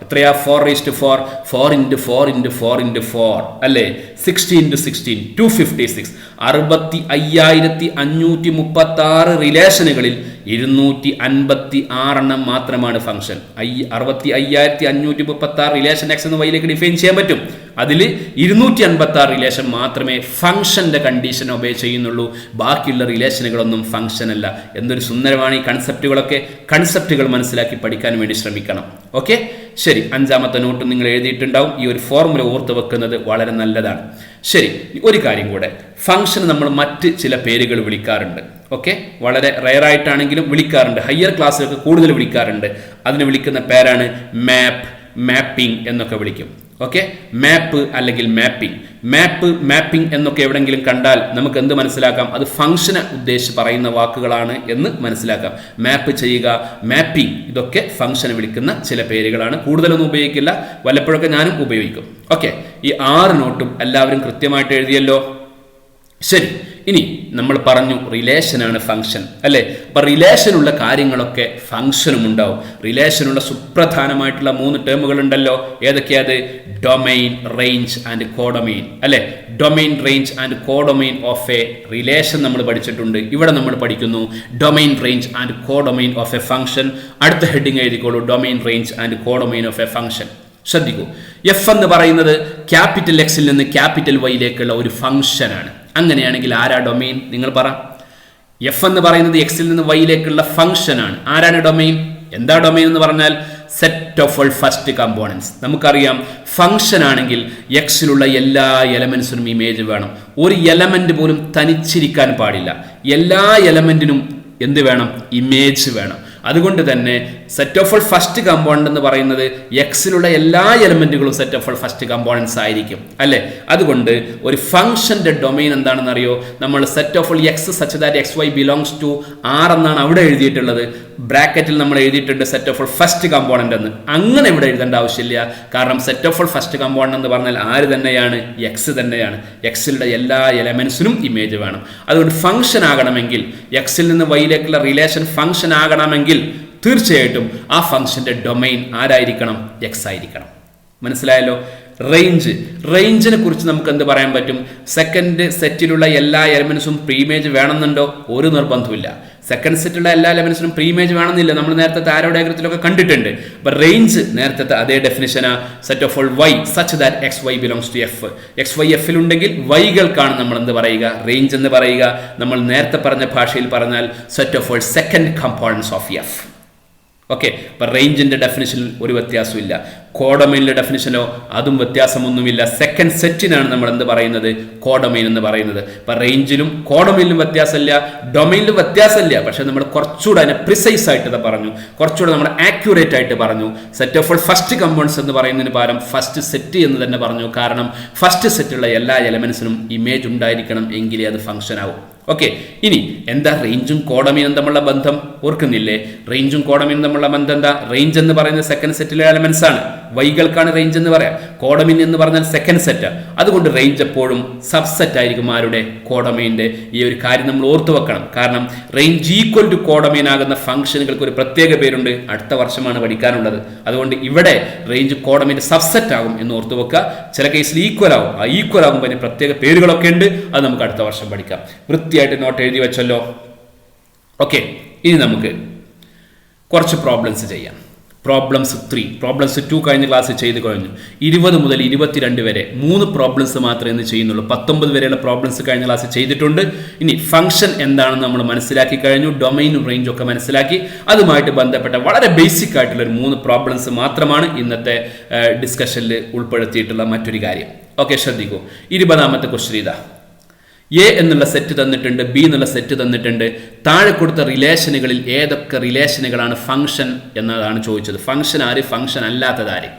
S1: എത്രയാ 4⁴? 4 × 4 × 4 × 4 അല്ലേ. 60 × 16 256. 65,536 റിലേഷനുകളിൽ 256 എണ്ണം മാത്രമാണ് ഫംഗ്ഷൻ. 65,536 റിലേഷൻ എക്സ് എന്ന് വൈയിലേക്ക് ഡിഫൈൻ ചെയ്യാൻ പറ്റും. അതിൽ 256 റിലേഷൻ മാത്രമേ ഫംഗ്ഷന്റെ കണ്ടീഷൻ ഒബേ ചെയ്യുന്നുള്ളൂ. ബാക്കിയുള്ള റിലേഷനുകളൊന്നും ഫംഗ്ഷൻ അല്ല. എന്തൊരു സുന്ദരമാണ് ഈ കൺസെപ്റ്റുകളൊക്കെ. കൺസെപ്റ്റുകൾ മനസ്സിലാക്കി പഠിക്കാൻ വേണ്ടി ശ്രമിക്കണം. ഓക്കെ, ശരി. 5ാമത്തെ നോട്ട് നിങ്ങൾ എഴുതിയിട്ടുണ്ടാവും. ഈ ഒരു ഫോർമുല ഓർത്ത് വെക്കുന്നത് വളരെ നല്ലതാണ്. ശരി, ഒരു കാര്യം കൂടെ. ഫംഗ്ഷൻ നമ്മൾ മറ്റ് ചില പേരുകൾ വിളിക്കാറുണ്ട്. ഓക്കെ, വളരെ റെയറായിട്ടാണെങ്കിലും വിളിക്കാറുണ്ട്. ഹയർ ക്ലാസ്സിലൊക്കെ കൂടുതൽ വിളിക്കാറുണ്ട്. അതിന് വിളിക്കുന്ന പേരാണ് മാപ്പ്, മാപ്പിംഗ് എന്നൊക്കെ വിളിക്കും. ഓക്കെ, മാപ്പ് അല്ലെങ്കിൽ മാപ്പിംഗ് എന്നൊക്കെ എവിടെങ്കിലും കണ്ടാൽ നമുക്ക് എന്ത് മനസ്സിലാക്കാം? അത് ഫംഗ്ഷനെ ഉദ്ദേശിച്ച് പറയുന്ന വാക്കുകളാണ് എന്ന് മനസ്സിലാക്കാം. മാപ്പ് ചെയ്യുക, മാപ്പിംഗ്, ഇതൊക്കെ ഫംഗ്ഷനെ വിളിക്കുന്ന ചില പേരുകളാണ്. കൂടുതലൊന്നും ഉപയോഗിക്കില്ല, വല്ലപ്പോഴൊക്കെ ഞാനും ഉപയോഗിക്കും. ഓക്കെ, ഈ 6 നോട്ടും എല്ലാവരും കൃത്യമായിട്ട് എഴുതിയല്ലോ. ശരി, ഇനി നമ്മൾ പറഞ്ഞു റിലേഷനാണ് ഫംഗ്ഷൻ അല്ലേ. അപ്പൊ റിലേഷനുള്ള കാര്യങ്ങളൊക്കെ ഫംഗ്ഷനും ഉണ്ടാവും. റിലേഷനുള്ള സുപ്രധാനമായിട്ടുള്ള 3 ടേമുകൾ ഉണ്ടല്ലോ. ഏതൊക്കെയത്? ഡൊമൈൻ, റേഞ്ച് ആൻഡ് കോഡൊമൈൻ അല്ലെ. Domain, range and codomain of a relation നമ്മൾ പഠിച്ചിട്ടുണ്ട്. ഇവിടെ നമ്മൾ പഠിക്കുന്നു domain, range and codomain of a function. അടുത്ത ഹെഡിങ് എഴുതിക്കോളൂ, domain, range and codomain of a function. ശ്രദ്ധിക്കൂ, എഫ് എന്ന് പറയുന്നത് ക്യാപിറ്റൽ എക്സിൽ നിന്ന് ക്യാപിറ്റൽ വൈയിലേക്കുള്ള ഒരു ഫംഗ്ഷനാണ്. അങ്ങനെയാണെങ്കിൽ ആരാ ഡൊമൈൻ? നിങ്ങൾ പറ. എഫ് എന്ന് പറയുന്നത് എക്സിൽ നിന്ന് വൈയിലേക്കുള്ള ഫംഗ്ഷനാണ്. ആരാണ് ഡൊമൈൻ? എന്താ ഡൊമൈൻ എന്ന് പറഞ്ഞാൽ? Set of all first components. നമുക്കറിയാം ഫംഗ്ഷൻ ആണെങ്കിൽ എക്സിലുള്ള എല്ലാ എലമെന്റ്സിനും ഇമേജ് വേണം. ഒരു എലമെന്റ് പോലും തനിച്ചിരിക്കാൻ പാടില്ല. എല്ലാ എലമെന്റിനും എന്ത് വേണം? ഇമേജ് വേണം. അതുകൊണ്ട് തന്നെ set of all first component എന്ന് പറയുന്നത് എക്സിലുള്ള എല്ലാ എലമെന്റുകളും set of all first components ആയിരിക്കും അല്ലെ. അതുകൊണ്ട് ഒരു ഫംഗ്ഷന്റെ ഡൊമൈൻ എന്താണെന്ന് അറിയോ? നമ്മൾ set of all X such that X Y belongs to R എന്നാണ് അവിടെ എഴുതിയിട്ടുള്ളത്. ബ്രാക്കറ്റിൽ നമ്മൾ എഴുതിയിട്ടുണ്ട് set of all first component എന്ന്. അങ്ങനെ ഇവിടെ എഴുതേണ്ട ആവശ്യമില്ല. കാരണം set of all first component എന്ന് പറഞ്ഞാൽ ആര് തന്നെയാണ്? എക്സ് തന്നെയാണ്. എക്സിലുള്ള എല്ലാ എലമെന്റ്സിനും ഇമേജ് വേണം. അതുകൊണ്ട് ഫംഗ്ഷൻ ആകണമെങ്കിൽ, എക്സിൽ നിന്ന് വൈയിലേക്കുള്ള റിലേഷൻ ഫംഗ്ഷൻ ആകണമെങ്കിൽ തീർച്ചയായിട്ടും ആ ഫംഗ്ഷന്റെ ഡൊമൈൻ ആരായിരിക്കണം? എക്സ് ആയിരിക്കണം. മനസ്സിലായല്ലോ? റേഞ്ചിനെ കുറിച്ച് നമുക്ക് എന്ത് പറയാൻ പറ്റും? സെക്കൻഡ് സെറ്റിലുള്ള എല്ലാ എലമെന്റ്സും പ്രീമേജ് വേണമെന്നുണ്ടോ? ഒരു നിർബന്ധമില്ല. സെക്കൻഡ് സെറ്റിലുള്ള എല്ലാ എലമെന്റ്സിനും പ്രീമേജ് വേണമെന്നില്ല. നമ്മൾ നേരത്തെ ആരോ ഡയഗ്രത്തിലൊക്കെ കണ്ടിട്ടുണ്ട്. അപ്പൊ റേഞ്ച് നേരത്തെ അതേ ഡെഫിനിഷനാ. Set of all Y such that X Y belongs to F. X Y എഫിൽ ഉണ്ടെങ്കിൽ വൈകൾക്കാണ് നമ്മൾ എന്ത് പറയുക? റേഞ്ച് എന്ന് പറയുക. നമ്മൾ നേരത്തെ പറഞ്ഞ ഭാഷയിൽ പറഞ്ഞാൽ set of all second components of F. Okay. അപ്പൊ റേഞ്ചിന്റെ ഡെഫിനിഷനിൽ ഒരു വ്യത്യാസമില്ല. കോഡൊമൈനിലെ ഡെഫിനിഷനോ അതും വ്യത്യാസമൊന്നുമില്ല. സെക്കൻഡ് സെറ്റിനാണ് നമ്മൾ എന്ത് പറയുന്നത്? കോഡൊമൈൻ എന്ന് പറയുന്നത്. അപ്പൊ റേഞ്ചിലും കോഡൊമൈനിലും വ്യത്യാസമില്ല, ഡൊമൈനിലും വ്യത്യാസമില്ല. പക്ഷെ നമ്മൾ കുറച്ചുകൂടെ അതിനെ പ്രിസൈസ് ആയിട്ട് പറഞ്ഞു, കുറച്ചുകൂടെ നമ്മൾ ആക്യുറേറ്റ് ആയിട്ട് പറഞ്ഞു. Set of all first components എന്ന് പറയുന്നതിന് പകരം ഫസ്റ്റ് സെറ്റ് എന്ന് തന്നെ പറഞ്ഞു. കാരണം ഫസ്റ്റ് സെറ്റുള്ള എല്ലാ എലമെന്റ്സിനും ഇമേജ് ഉണ്ടായിരിക്കണം, എങ്കിലേ അത് ഫംഗ്ഷൻ ആവും. ഓക്കെ. ഇനി എന്താ റേഞ്ചും കോഡൊമൈനും തമ്മിലുള്ള ബന്ധം? ഓർക്കുന്നില്ലേ? റേഞ്ചും കോഡൊമൈനും തമ്മിലുള്ള ബന്ധം എന്താ? റേഞ്ച് എന്ന് പറയുന്നത് സെക്കൻഡ് സെറ്റിലെ എലമെന്റ്സ് ആണ്. വൈകൾക്കാണ് റേഞ്ച് എന്ന് പറയാം. കോഡൊമൈൻ എന്ന് പറഞ്ഞാൽ സെക്കൻഡ് സെറ്റ്. അതുകൊണ്ട് റേഞ്ച് എപ്പോഴും സബ്സെറ്റ് ആയിരിക്കും ആരുടെ? കോഡൊമൈൻ്റെ. ഈ ഒരു കാര്യം നമ്മൾ ഓർത്തു വെക്കണം. കാരണം റേഞ്ച് ഈക്വൽ ടു കോഡൊമൈൻ ആകുന്ന ഫംഗ്ഷനുകൾക്ക് ഒരു പ്രത്യേക പേരുണ്ട്. അടുത്ത വർഷമാണ് പഠിക്കാനുള്ളത്. അതുകൊണ്ട് ഇവിടെ റേഞ്ച് കോഡൊമൈൻ്റെ സബ്സെറ്റ് ആകും എന്ന് ഓർത്തു വെക്കുക. ചില കേസിൽ ഈക്വൽ ആകും. ആ ഈക്വൽ ആകുമ്പോൾ അതിന് പ്രത്യേക പേരുകളൊക്കെ ഉണ്ട്. അത് നമുക്ക് അടുത്ത വർഷം പഠിക്കാം. വൃത്തിയായിട്ട് നോട്ട് എഴുതി വെച്ചല്ലോ. ഓക്കെ. ഇനി നമുക്ക് കുറച്ച് പ്രോബ്ലംസ് ചെയ്യാം. പ്രോബ്ലംസ് 3, പ്രോബ്ലംസ് 2 കഴിഞ്ഞ ക്ലാസ് ചെയ്ത് കഴിഞ്ഞു. 20 മുതൽ 22 വരെ 3 പ്രോബ്ലംസ് മാത്രമേ ഇന്ന് ചെയ്യുന്നുള്ളൂ. 19 വരെയുള്ള പ്രോബ്ലംസ് കഴിഞ്ഞ ക്ലാസ് ചെയ്തിട്ടുണ്ട്. ഇനി ഫംഗ്ഷൻ എന്താണെന്ന് നമ്മൾ മനസ്സിലാക്കി കഴിഞ്ഞു. ഡൊമൈനും റേഞ്ചും ഒക്കെ മനസ്സിലാക്കി. അതുമായിട്ട് ബന്ധപ്പെട്ട വളരെ ബേസിക് ആയിട്ടുള്ള ഒരു 3 പ്രോബ്ലംസ് മാത്രമാണ് ഇന്നത്തെ ഡിസ്കഷനിൽ ഉൾപ്പെടുത്തിയിട്ടുള്ള മറ്റൊരു കാര്യം. ഓക്കെ, ശ്രദ്ധിക്കൂ. 20ാമത്തെ ക്വസ്റ്റ്യൻ ഇതാ. എ എന്നുള്ള സെറ്റ് തന്നിട്ടുണ്ട്, ബി എന്നുള്ള സെറ്റ് തന്നിട്ടുണ്ട്. താഴെ കൊടുത്ത റിലേഷനുകളിൽ ഏതൊക്കെ റിലേഷനുകളാണ് ഫംഗ്ഷൻ എന്നതാണ് ചോദിച്ചത്. ഫംഗ്ഷൻ ആര്, ഫംഗ്ഷൻ അല്ലാത്തതാര്?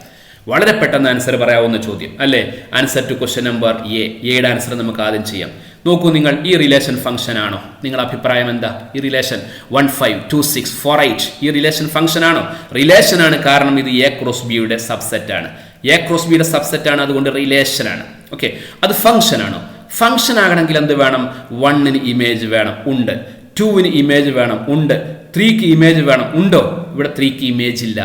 S1: വളരെ പെട്ടെന്ന് ആൻസർ പറയാവുന്ന ചോദ്യം അല്ലേ? Answer to question number A. എയുടെ ആൻസർ നമുക്ക് ആദ്യം ചെയ്യാം. നോക്കൂ നിങ്ങൾ, ഈ റിലേഷൻ ഫംഗ്ഷൻ ആണോ? നിങ്ങളുടെ അഭിപ്രായം എന്താ? ഈ റിലേഷൻ 1 5 2 6 4 8 ഈ റിലേഷൻ ഫംഗ്ഷൻ ആണോ? റിലേഷൻ ആണ്. കാരണം ഇത് എ ക്രോസ് ബിയുടെ സബ്സെറ്റ് ആണ്. എ ക്രോസ് ബിയുടെ സബ്സെറ്റ് ആണ്. അതുകൊണ്ട് റിലേഷൻ ആണ്. ഓക്കെ. അത് ഫംഗ്ഷൻ ആണോ? ഫംഗ്ഷൻ ആകണമെങ്കിൽ എന്ത് വേണം? 1ന് ഇമേജ് വേണം, ഉണ്ട്. 2ന് ഇമേജ് വേണം, ഉണ്ട്. 3ക്ക് ഇമേജ് വേണം, ഉണ്ടോ? ഇവിടെ 3ക്ക് ഇമേജ് ഇല്ല.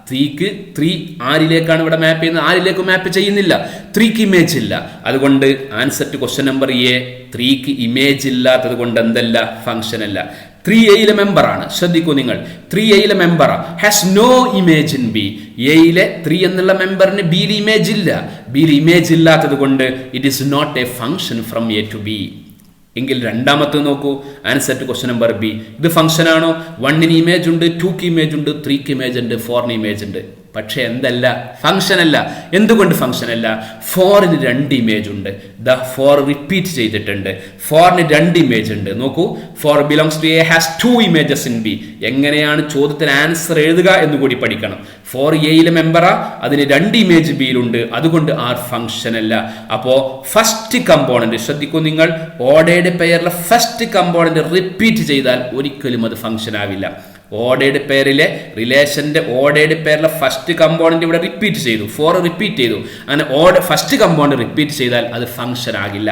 S1: 3 ആരിലേക്കാണ് ഇവിടെ മാപ്പ് ചെയ്യുന്നത്? ആരിലേക്ക് മാപ്പ് ചെയ്യുന്നില്ല. 3ക്ക് ഇമേജ് ഇല്ല. അതുകൊണ്ട് answer to question number A, 3ക്ക് ഇമേജ് ഇല്ലാത്തത് കൊണ്ട് എന്തല്ല? ഫംഗ്ഷൻ അല്ല. 3A മെമ്പറാണ്. ശ്രദ്ധിക്കൂ നിങ്ങൾ, 3A member has no image in B. എയിലെ 3 എന്നുള്ള മെമ്പറിന് ബിയിൽ ഇമേജ് ഇല്ല. ബിയിൽ ഇമേജ് ഇല്ലാത്തത് കൊണ്ട് it is not a function from A to B. എങ്കിൽ രണ്ടാമത്തെ നോക്കൂ, answer to question number B. ഇത് ഫംഗ്ഷൻ ആണോ? 1ന് ഇമേജ് ഉണ്ട്, 2ക്ക് ഇമേജ് ഉണ്ട്, 3ക്ക് ഇമേജ് ഉണ്ട്, 4ന് ഇമേജ് ഉണ്ട്. പക്ഷെ എന്തല്ല? ഫംഗ്ഷൻ അല്ല. എന്തുകൊണ്ട് ഫംഗ്ഷൻ അല്ല? 4ന് 2 ഇമേജ് ഉണ്ട്. 4 റിപ്പീറ്റ് ചെയ്തിട്ടുണ്ട്. 4ന് 2 ഇമേജ് ഉണ്ട്. നോക്കൂ, 4 belongs to A has 2 images in B. എങ്ങനെയാണ് ചോദ്യത്തിന് ആൻസർ എഴുതുക എന്ന് കൂടി പഠിക്കണം. 4 എയിലെ മെമ്പറാ, അതിന് 2 ഇമേജ് ബിയിലുണ്ട്. അതുകൊണ്ട് ആർ ഫംഗ്ഷൻ അല്ല. അപ്പോ ഫസ്റ്റ് കമ്പോണന്റ് ശ്രദ്ധിക്കൂ നിങ്ങൾ, ഓർഡേർഡ് പെയറിലെ ഫസ്റ്റ് കമ്പോണന്റ് റിപ്പീറ്റ് ചെയ്താൽ ഒരിക്കലും അത് ഫംഗ്ഷൻ ആവില്ല. ഓർഡേർഡ് പെയറിലെ റിലേഷന്റെ ഓർഡേർഡ് പെയറിലെ ഫസ്റ്റ് കമ്പോണന്റ് ഇവിടെ റിപ്പീറ്റ് ചെയ്തു, 4 റിപ്പീറ്റ് ചെയ്തു. അങ്ങനെ ഫസ്റ്റ് കമ്പോണന്റ് റിപ്പീറ്റ് ചെയ്താൽ അത് ഫംഗ്ഷൻ ആകില്ല.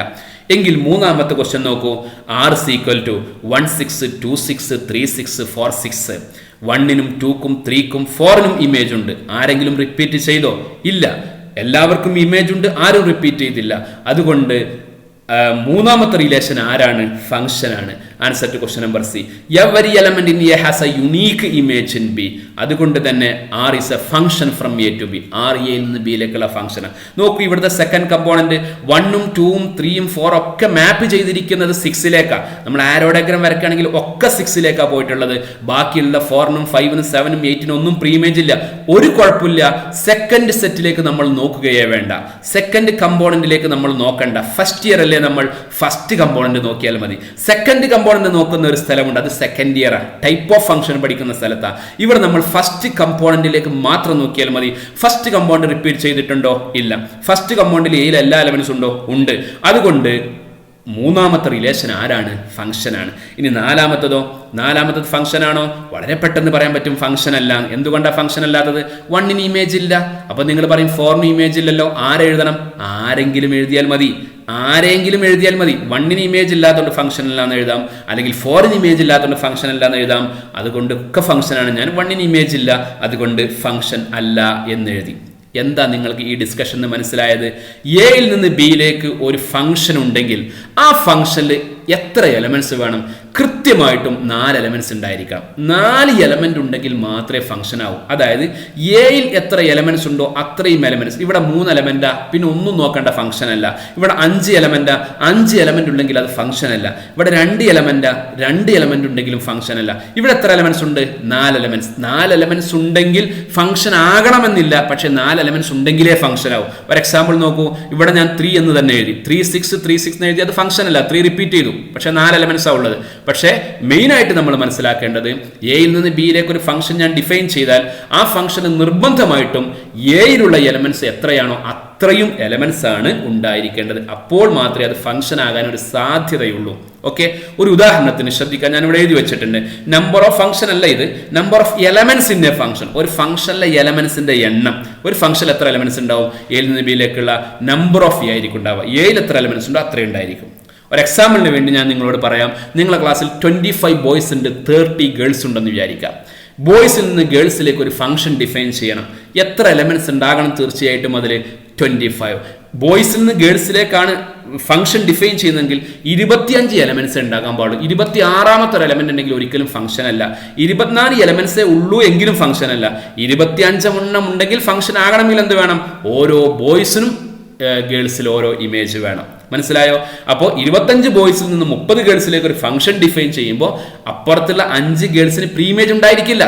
S1: എങ്കിൽ മൂന്നാമത്തെ ക്വസ്റ്റ്യൻ നോക്കൂ. R is equal to 1 6 2 6 3 6 4 6. 1നും 2ക്കും 3ക്കും 4നും image ഉണ്ട്. ആരെങ്കിലും റിപ്പീറ്റ് ചെയ്തോ? ഇല്ല. എല്ലാവർക്കും ഇമേജ് ഉണ്ട്, ആരും റിപ്പീറ്റ് ചെയ്തില്ല. അതുകൊണ്ട് മൂന്നാമത്തെ റിലേഷൻ ആരാണ്? ഫംഗ്ഷൻ ആണ്. Answer to question number C. Every element in A has a unique image in B. അതുകൊണ്ട് തന്നെ R is a function from A to B. R എയിൽ നിന്ന് ബിയിലേക്കുള്ള ഫംഗ്ഷനാണ്. നോക്കൂ, ഇവിടുത്തെ സെക്കൻഡ് കമ്പോണന്റ് 1ഉം 2ഉം 3ഉം 4 ഒക്കെ മാപ്പ് ചെയ്തിരിക്കുന്നത് 6ലേക്കാണ്. നമ്മൾ ആരോ ഡയഗ്രം വരയ്ക്കുകയാണെങ്കിൽ ഒക്കെ 6ലേക്കാണ് പോയിട്ടുള്ളത്. ബാക്കിയുള്ള 4നും 5നും 7നും 8നും ഒന്നും പ്രീമേജ് ഇല്ല. ഒരു കുഴപ്പമില്ല. സെക്കൻഡ് സെറ്റിലേക്ക് നമ്മൾ നോക്കുകയേ വേണ്ട. സെക്കൻഡ് കമ്പോണന്റിലേക്ക് നമ്മൾ നോക്കണ്ട. ഫസ്റ്റ് ഇയർ അല്ലേ, നമ്മൾ ഫസ്റ്റ് കമ്പോണന്റ് നോക്കിയാൽ മതി. സെക്കൻഡ് കമ്പോണന്റ് കമ്പോണന്റ് നോക്കുന്ന ഒരു സ്ഥലമുണ്ട്, അത് second year type of function പഠിക്കുന്ന സ്ഥലത്താണ്. ഇവിടെ നമ്മൾ ഫസ്റ്റ് കമ്പോണന്റിലേക്ക് മാത്രം നോക്കിയാൽ മതി. ഫസ്റ്റ് കമ്പോണന്റ് റിപ്പീറ്റ് ചെയ്തിട്ടുണ്ടോ? ഇല്ല. ഫസ്റ്റ് കമ്പോണന്റിൽ എയിൽ എല്ലാ എലമെന്റ്സ് ഉണ്ടോ? ഉണ്ട്. അതുകൊണ്ട് മൂന്നാമത്തെ റിലേഷൻ ആരാണ്? ഫംഗ്ഷനാണ്. ഇനി നാലാമത്തത് ഫംഗ്ഷൻ ആണോ? വളരെ പെട്ടെന്ന് പറയാൻ പറ്റും ഫംഗ്ഷൻ അല്ല. എന്തുകൊണ്ടാണ് ഫംഗ്ഷൻ അല്ലാത്തത്? 1 ഇമേജ് ഇല്ല. അപ്പൊ നിങ്ങൾ പറയും 4 ഇമേജ് ഇല്ലല്ലോ, ആരെഴുതണം? ആരെങ്കിലും എഴുതിയാൽ മതി. 1 ഇമേജ് ഇല്ലാത്തതുകൊണ്ട് ഫംഗ്ഷൻ അല്ല എന്ന് എഴുതാം, അല്ലെങ്കിൽ 4 ഇമേജ് ഇല്ലാത്തതുകൊണ്ട് ഫംഗ്ഷൻ അല്ല എന്ന് എഴുതാം. അതുകൊണ്ട് ഒക്കെ ഫംഗ്ഷനാണ്. ഞാൻ 1 ഇമേജ് ഇല്ല, അതുകൊണ്ട് ഫംഗ്ഷൻ അല്ല എന്ന് എഴുതി. എന്താ നിങ്ങൾക്ക് ഈ ഡിസ്കഷന് മനസ്സിലായത്? എയിൽ നിന്ന് ബിയിലേക്ക് ഒരു ഫംഗ്ഷൻ ഉണ്ടെങ്കിൽ ആ ഫംഗ്ഷനിൽ എത്ര എലമെന്റ്സ് വേണം? കൃത്യമായിട്ടും 4 എലമെന്റ്സ് ഉണ്ടായിരിക്കാം. 4 എലമെന്റ് ഉണ്ടെങ്കിൽ മാത്രമേ ഫംഗ്ഷൻ ആവൂ. അതായത് എയിൽ എത്ര എലമെന്റ്സ് ഉണ്ടോ അത്രയും എലമെന്റ്സ്. ഇവിടെ 3 എലമെന്റാ, പിന്നെ ഒന്നും നോക്കേണ്ട, ഫംഗ്ഷൻ അല്ല. ഇവിടെ 5 എലമെന്റാ, 5 എലമെന്റ് ഉണ്ടെങ്കിൽ അത് ഫംഗ്ഷൻ അല്ല. ഇവിടെ 2 എലമെന്റാ, 2 എലമെന്റ് ഉണ്ടെങ്കിലും ഫംഗ്ഷൻ അല്ല. ഇവിടെ എത്ര എലമെന്റ്സ് ഉണ്ട്? 4 എലമെന്റ്സ്. 4 എലമെന്റ്സ് ഉണ്ടെങ്കിൽ ഫംഗ്ഷൻ ആകണമെന്നില്ല, പക്ഷെ 4 എലമെന്റ്സ് ഉണ്ടെങ്കിലേ ഫംഗ്ഷൻ ആവും. ഒരു എക്സാമ്പിൾ നോക്കൂ. ഇവിടെ ഞാൻ 3 എന്ന് തന്നെ എഴുതി, 3 6 എഴുതി, അത് ഫംഗ്ഷൻ അല്ല. 3 റിപ്പീറ്റ് ചെയ്തു, പക്ഷെ 4 എലമെന്റ്സ് ആണ് ഉള്ളത്. പക്ഷേ മെയിൻ ആയിട്ട് നമ്മൾ മനസ്സിലാക്കേണ്ടത്, എയിൽ നിന്ന് ബിയിലേക്ക് ഒരു ഫംഗ്ഷൻ ഞാൻ ഡിഫൈൻ ചെയ്താൽ ആ ഫംഗ്ഷന് നിർബന്ധമായിട്ടും എയിലുള്ള എലമെന്റ്സ് എത്രയാണോ അത്രയും എലമെന്റ്സ് ആണ് ഉണ്ടായിരിക്കേണ്ടത്. അപ്പോൾ മാത്രമേ അത് ഫംഗ്ഷൻ ആകാൻ ഒരു സാധ്യതയുള്ളൂ. ഓക്കെ, ഒരു ഉദാഹരണത്തിന് ശ്രദ്ധിക്കാൻ ഞാൻ ഇവിടെ എഴുതി വെച്ചിട്ടുണ്ട്. നമ്പർ ഓഫ് ഫംഗ്ഷൻ അല്ല ഇത്, number of elements in A function. ഒരു ഫംഗ്ഷനിലെ എലമെന്റ്സിന്റെ എണ്ണം. ഒരു ഫംഗ്ഷനിൽ എത്ര എലമെന്റ്സ് ഉണ്ടാവും? എയിൽ നിന്ന് ബിയിലേക്കുള്ള നമ്പർ ഓഫ് എ ആയിരിക്കും ഉണ്ടാവുക. എയിൽ എത്ര എലമെന്റ്സ് ഉണ്ടോ അത്രയും ഉണ്ടായിരിക്കും. ഒരു എക്സാമ്പിളിന് വേണ്ടി ഞാൻ നിങ്ങളോട് പറയാം. നിങ്ങളുടെ ക്ലാസ്സിൽ 25 ബോയ്സ് ഉണ്ട്, 30 ഗേൾസ് ഉണ്ടെന്ന് വിചാരിക്കാം. ബോയ്സിൽ നിന്ന് ഗേൾസിലേക്ക് ഒരു ഫംഗ്ഷൻ ഡിഫൈൻ ചെയ്യണം. എത്ര എലമെന്റ്സ് ഉണ്ടാകണം? തീർച്ചയായിട്ടും അതിൽ 25. ബോയ്സിൽ നിന്ന് ഗേൾസിലേക്കാണ് ഫംഗ്ഷൻ ഡിഫൈൻ ചെയ്യുന്നതെങ്കിൽ 25 എലമെന്റ്സ് ഉണ്ടാകാൻ പാടുള്ളൂ. 26ാമത്തെ എലമെന്റ് ഉണ്ടെങ്കിൽ ഒരിക്കലും ഫംഗ്ഷൻ അല്ല. 24 എലമെന്റ്സേ ഉള്ളൂ എങ്കിലും ഫംഗ്ഷൻ അല്ല. 25 എണ്ണം ഉണ്ടെങ്കിൽ ഫംഗ്ഷൻ ആകണമെങ്കിൽ എന്ത് വേണം? ഓരോ ബോയ്സിനും ഗേൾസിൽ ഓരോ ഇമേജ് വേണം. മനസ്സിലായോ? അപ്പോൾ 25 ബോയ്സിൽ നിന്ന് 30 ഗേൾസിലേക്ക് ഒരു ഫംഗ്ഷൻ ഡിഫൈൻ ചെയ്യുമ്പോൾ അപ്പുറത്തുള്ള 5 ഗേൾസിന് പ്രീമേജ് ഉണ്ടായിരിക്കില്ല.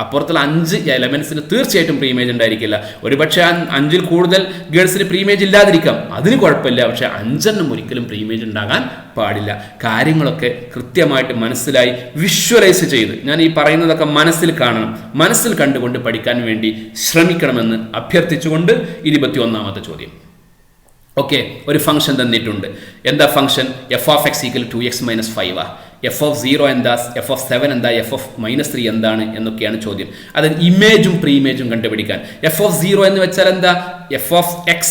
S1: അപ്പുറത്തുള്ള 5 എലമെന്റ്സിന് തീർച്ചയായിട്ടും പ്രീമേജ് ഉണ്ടായിരിക്കില്ല. ഒരുപക്ഷെ 5ൽ കൂടുതൽ ഗേൾസിന് പ്രീമേജ് ഇല്ലാതിരിക്കാം, അതിന് കുഴപ്പമില്ല. പക്ഷെ 5 ഒരിക്കലും പ്രീമേജ് ഉണ്ടാകാൻ പാടില്ല. കാര്യങ്ങളൊക്കെ കൃത്യമായിട്ട് മനസ്സിലായി വിഷ്വലൈസ് ചെയ്ത്, ഞാൻ ഈ പറയുന്നതൊക്കെ മനസ്സിൽ കാണണം, മനസ്സിൽ കണ്ടുകൊണ്ട് പഠിക്കാൻ വേണ്ടി ശ്രമിക്കണമെന്ന് അഭ്യർത്ഥിച്ചുകൊണ്ട് 21ാമത്തെ ചോദ്യം. ഓക്കെ, ഒരു ഫംഗ്ഷൻ തന്നിട്ടുണ്ട്. എന്താ ഫംഗ്ഷൻ? f(x) = 2x - 5 f(0) എന്താ, f(7) എന്താ, f(-3) എന്താണ് എന്നൊക്കെയാണ് ചോദ്യം. അത് ഇമേജും പ്രീമേജും കണ്ടുപിടിക്കാൻ. f(0) എന്ന് വെച്ചാൽ എന്താ? f(x)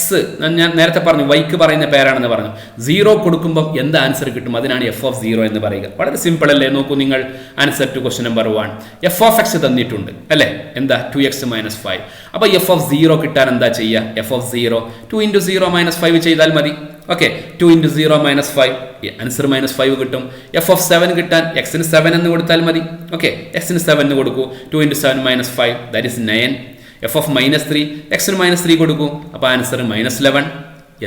S1: ഞാൻ നേരത്തെ പറഞ്ഞു, വൈക്ക് പറയുന്ന പേരാണെന്ന് പറഞ്ഞു. 0 കൊടുക്കുമ്പോൾ എന്താ ആൻസർ കിട്ടും? അതിനാണ് f(0) എന്ന് പറയുക. വളരെ സിമ്പിൾ അല്ലേ? നോക്കൂ നിങ്ങൾ, answer to question number 1. f(x) തന്നിട്ടുണ്ട് അല്ലേ? എന്താ? 2x - 5. അപ്പോൾ f(0) കിട്ടാൻ എന്താ ചെയ്യുക? f(0) 2 × 0 - 5 ചെയ്താൽ മതി. ഓക്കെ, 2 × 0 - 5, ആൻസർ -5 കിട്ടും. f(7) കിട്ടാൻ x-ന് 7 എന്ന് കൊടുത്താൽ മതി. ഓക്കെ, x-ന് 7 എന്ന് കൊടുക്കൂ. 2 × 7 - 5, ദാറ്റ് ഈസ് 9. f(-3) x-ന് -3 കൊടുക്കൂ. അപ്പോൾ ആൻസർ -11.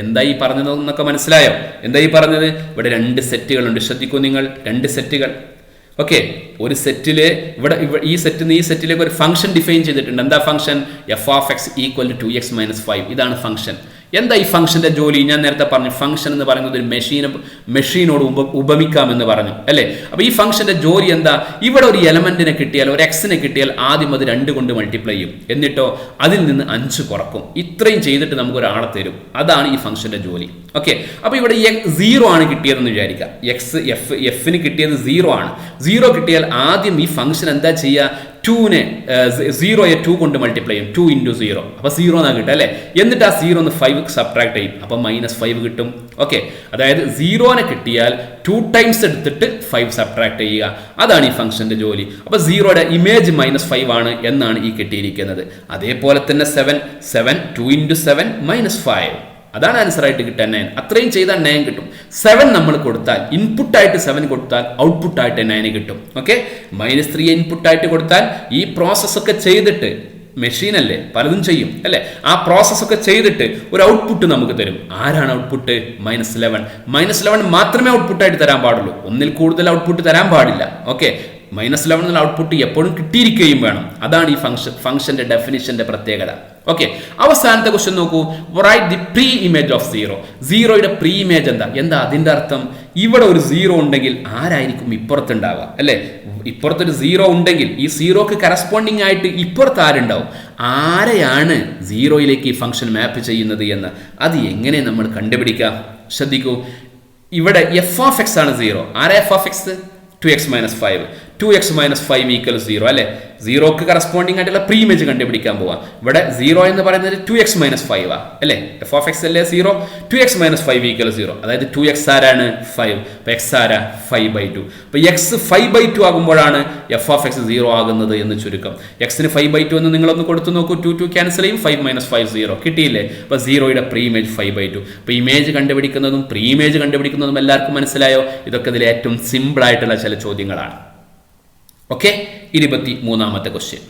S1: എന്തായി പറഞ്ഞത് എന്നൊക്കെ മനസ്സിലായോ? എന്തായി പറഞ്ഞത്? ഇവിടെ 2 സെറ്റുകളുണ്ട്. ശ്രദ്ധിക്കൂ നിങ്ങൾ, 2 സെറ്റുകൾ. ഓക്കെ, ഒരു സെറ്റില് ഇവിടെ ഈ സെറ്റിൽ നിന്ന് ഈ സെറ്റിലേക്ക് ഒരു ഫംഗ്ഷൻ ഡിഫൈൻ ചെയ്തിട്ടുണ്ട്. എന്താ ഫംഗ്ഷൻ? f(x) = 2x - 5. ഇതാണ് ഫംഗ്ഷൻ. എന്താ ഈ ഫംഗ്ഷന്റെ ജോലി? ഞാൻ നേരത്തെ പറഞ്ഞു, ഫംഗ്ഷൻ എന്ന് പറയുന്നത് ഒരു മെഷീനോട് ഉപമിക്കാമെന്ന് പറഞ്ഞു അല്ലേ? അപ്പൊ ഈ ഫംഗ്ഷന്റെ ജോലി എന്താ? ഇവിടെ ഒരു എലമെന്റിനെ കിട്ടിയാൽ, ഒരു എക്സിനെ കിട്ടിയാൽ ആദ്യം അത് 2 കൊണ്ട് മൾട്ടിപ്ലൈ ചെയ്യും, എന്നിട്ടോ അതിൽ നിന്ന് 5 കുറക്കും. ഇത്രയും ചെയ്തിട്ട് നമുക്ക് ഒരാളെ തരും. അതാണ് ഈ ഫംഗ്ഷന്റെ ജോലി. ഓക്കെ, അപ്പൊ ഇവിടെ 0 ആണ് കിട്ടിയതെന്ന് വിചാരിക്കുക. എഫിന് കിട്ടിയത് 0 ആണ്. 0 കിട്ടിയാൽ ആദ്യം ഈ ഫംഗ്ഷൻ എന്താ ചെയ്യുക? 0യെ 2 കൊണ്ട് മൾട്ടിപ്ലൈ ചെയ്യും. 2 × 0, അപ്പൊ 0 എന്നാ കിട്ടുക അല്ലേ? എന്നിട്ട് ആ 0 5 സബ്ട്രാക്ട് ചെയ്യും, അപ്പൊ -5 കിട്ടും. ഓക്കെ, അതായത് 0നെ കിട്ടിയാൽ 2 ടൈംസ് എടുത്തിട്ട് 5 സബ്ട്രാക്ട് ചെയ്യുക. അതാണ് ഈ ഫംഗ്ഷന്റെ ജോലി. അപ്പൊ 0യുടെ ഇമേജ് -5 ആണ് എന്നാണ് ഈ കിട്ടിയിരിക്കുന്നത്. അതേപോലെ തന്നെ 7 2 × 7 -5, അതാണ് ആൻസർ ആയിട്ട് കിട്ടാൻ 9. അത്രയും ചെയ്താൽ 9 കിട്ടും. 7 നമ്മൾ കൊടുത്താൽ, ഇൻപുട്ടായിട്ട് 7 കൊടുത്താൽ ഔട്ട്പുട്ടായിട്ട് 9 കിട്ടും. ഓക്കെ, -3 ഇൻപുട്ടായിട്ട് കൊടുത്താൽ ഈ പ്രോസസ് ഒക്കെ ചെയ്തിട്ട്, മെഷീൻ അല്ലേ, പലതും ചെയ്യും അല്ലേ, ആ പ്രോസസ് ഒക്കെ ചെയ്തിട്ട് ഒരു ഔട്ട്പുട്ട് നമുക്ക് തരും. ആരാണ് ഔട്ട്പുട്ട്? -11. -11 മാത്രമേ ഔട്ട്പുട്ടായിട്ട് തരാൻ പാടുള്ളൂ, ഒന്നിൽ കൂടുതൽ ഔട്ട്പുട്ട് തരാൻ പാടില്ല. ഓക്കെ, -11 എന്നുള്ള ഔട്ട്പുട്ട് എപ്പോഴും കിട്ടിയിരിക്കുകയും വേണം. അതാണ് ഈ ഫംഗ്ഷന്റെ ഡെഫിനിഷന്റെ പ്രത്യേകത. ഓക്കെ, അവസാനത്തെ ക്വസ്റ്റ്യൻ നോക്കൂ. Write the pre image of 0. 0യുടെ പ്രീ ഇമേജ് എന്താ അതിന്റെ അർത്ഥം? ഇവിടെ ഒരു 0 ഉണ്ടെങ്കിൽ ആരായിരിക്കും ഇപ്പുറത്തുണ്ടാവുക അല്ലെ? ഇപ്പുറത്തൊരു 0 ഉണ്ടെങ്കിൽ ഈ 0ക്ക് കറസ്പോണ്ടിങ് ആയിട്ട് ഇപ്പുറത്ത് ആരുണ്ടാവും? ആരെയാണ് 0യിലേക്ക് ഈ ഫംഗ്ഷൻ മാപ്പ് ചെയ്യുന്നത് എന്ന് അത് എങ്ങനെ നമ്മൾ കണ്ടുപിടിക്കാം? ശ്രദ്ധിക്കൂ, ഇവിടെ f of x ആണ് 0. ആരാ f of x? 2x - 5. 2x - 5 = 0 അല്ലെ? 0ക്ക് കറസ്പോണ്ടിങ് ആയിട്ടുള്ള പ്രീ ഇമേജ് കണ്ടുപിടിക്കാൻ പോവാം. ഇവിടെ 0 എന്ന് പറയുന്നത് 2x - 5 അല്ലെ? f of x അല്ലേ 0? 2x - 5 = 0. അതായത് 2x ആരാണ്? 5. അപ്പൊ x ആരാ? 5/2. അപ്പൊ x 5/2 ആകുമ്പോഴാണ് f of x 0 ആകുന്നത് എന്ന് ചുരുക്കം. x ന് 5/2 എന്ന് നിങ്ങളൊന്ന് കൊടുത്തു നോക്കൂ. 2 ക്യാൻസൽ ചെയ്യും. 5 - 5 0 കിട്ടിയില്ലേ? അപ്പൊ 0യുടെ പ്രീ ഇമേജ് 5/2. അപ്പൊ ഇമേജ് കണ്ടുപിടിക്കുന്നതും പ്രീ ഇമേജ് കണ്ടുപിടിക്കുന്നതും എല്ലാവർക്കും മനസ്സിലായോ? ഇതൊക്കെ ഇതിലെ ഏറ്റവും സിമ്പിൾ ആയിട്ടുള്ള ചില ചോദ്യങ്ങളാണ്. ഓക്കെ, 22ാമത്തെ question.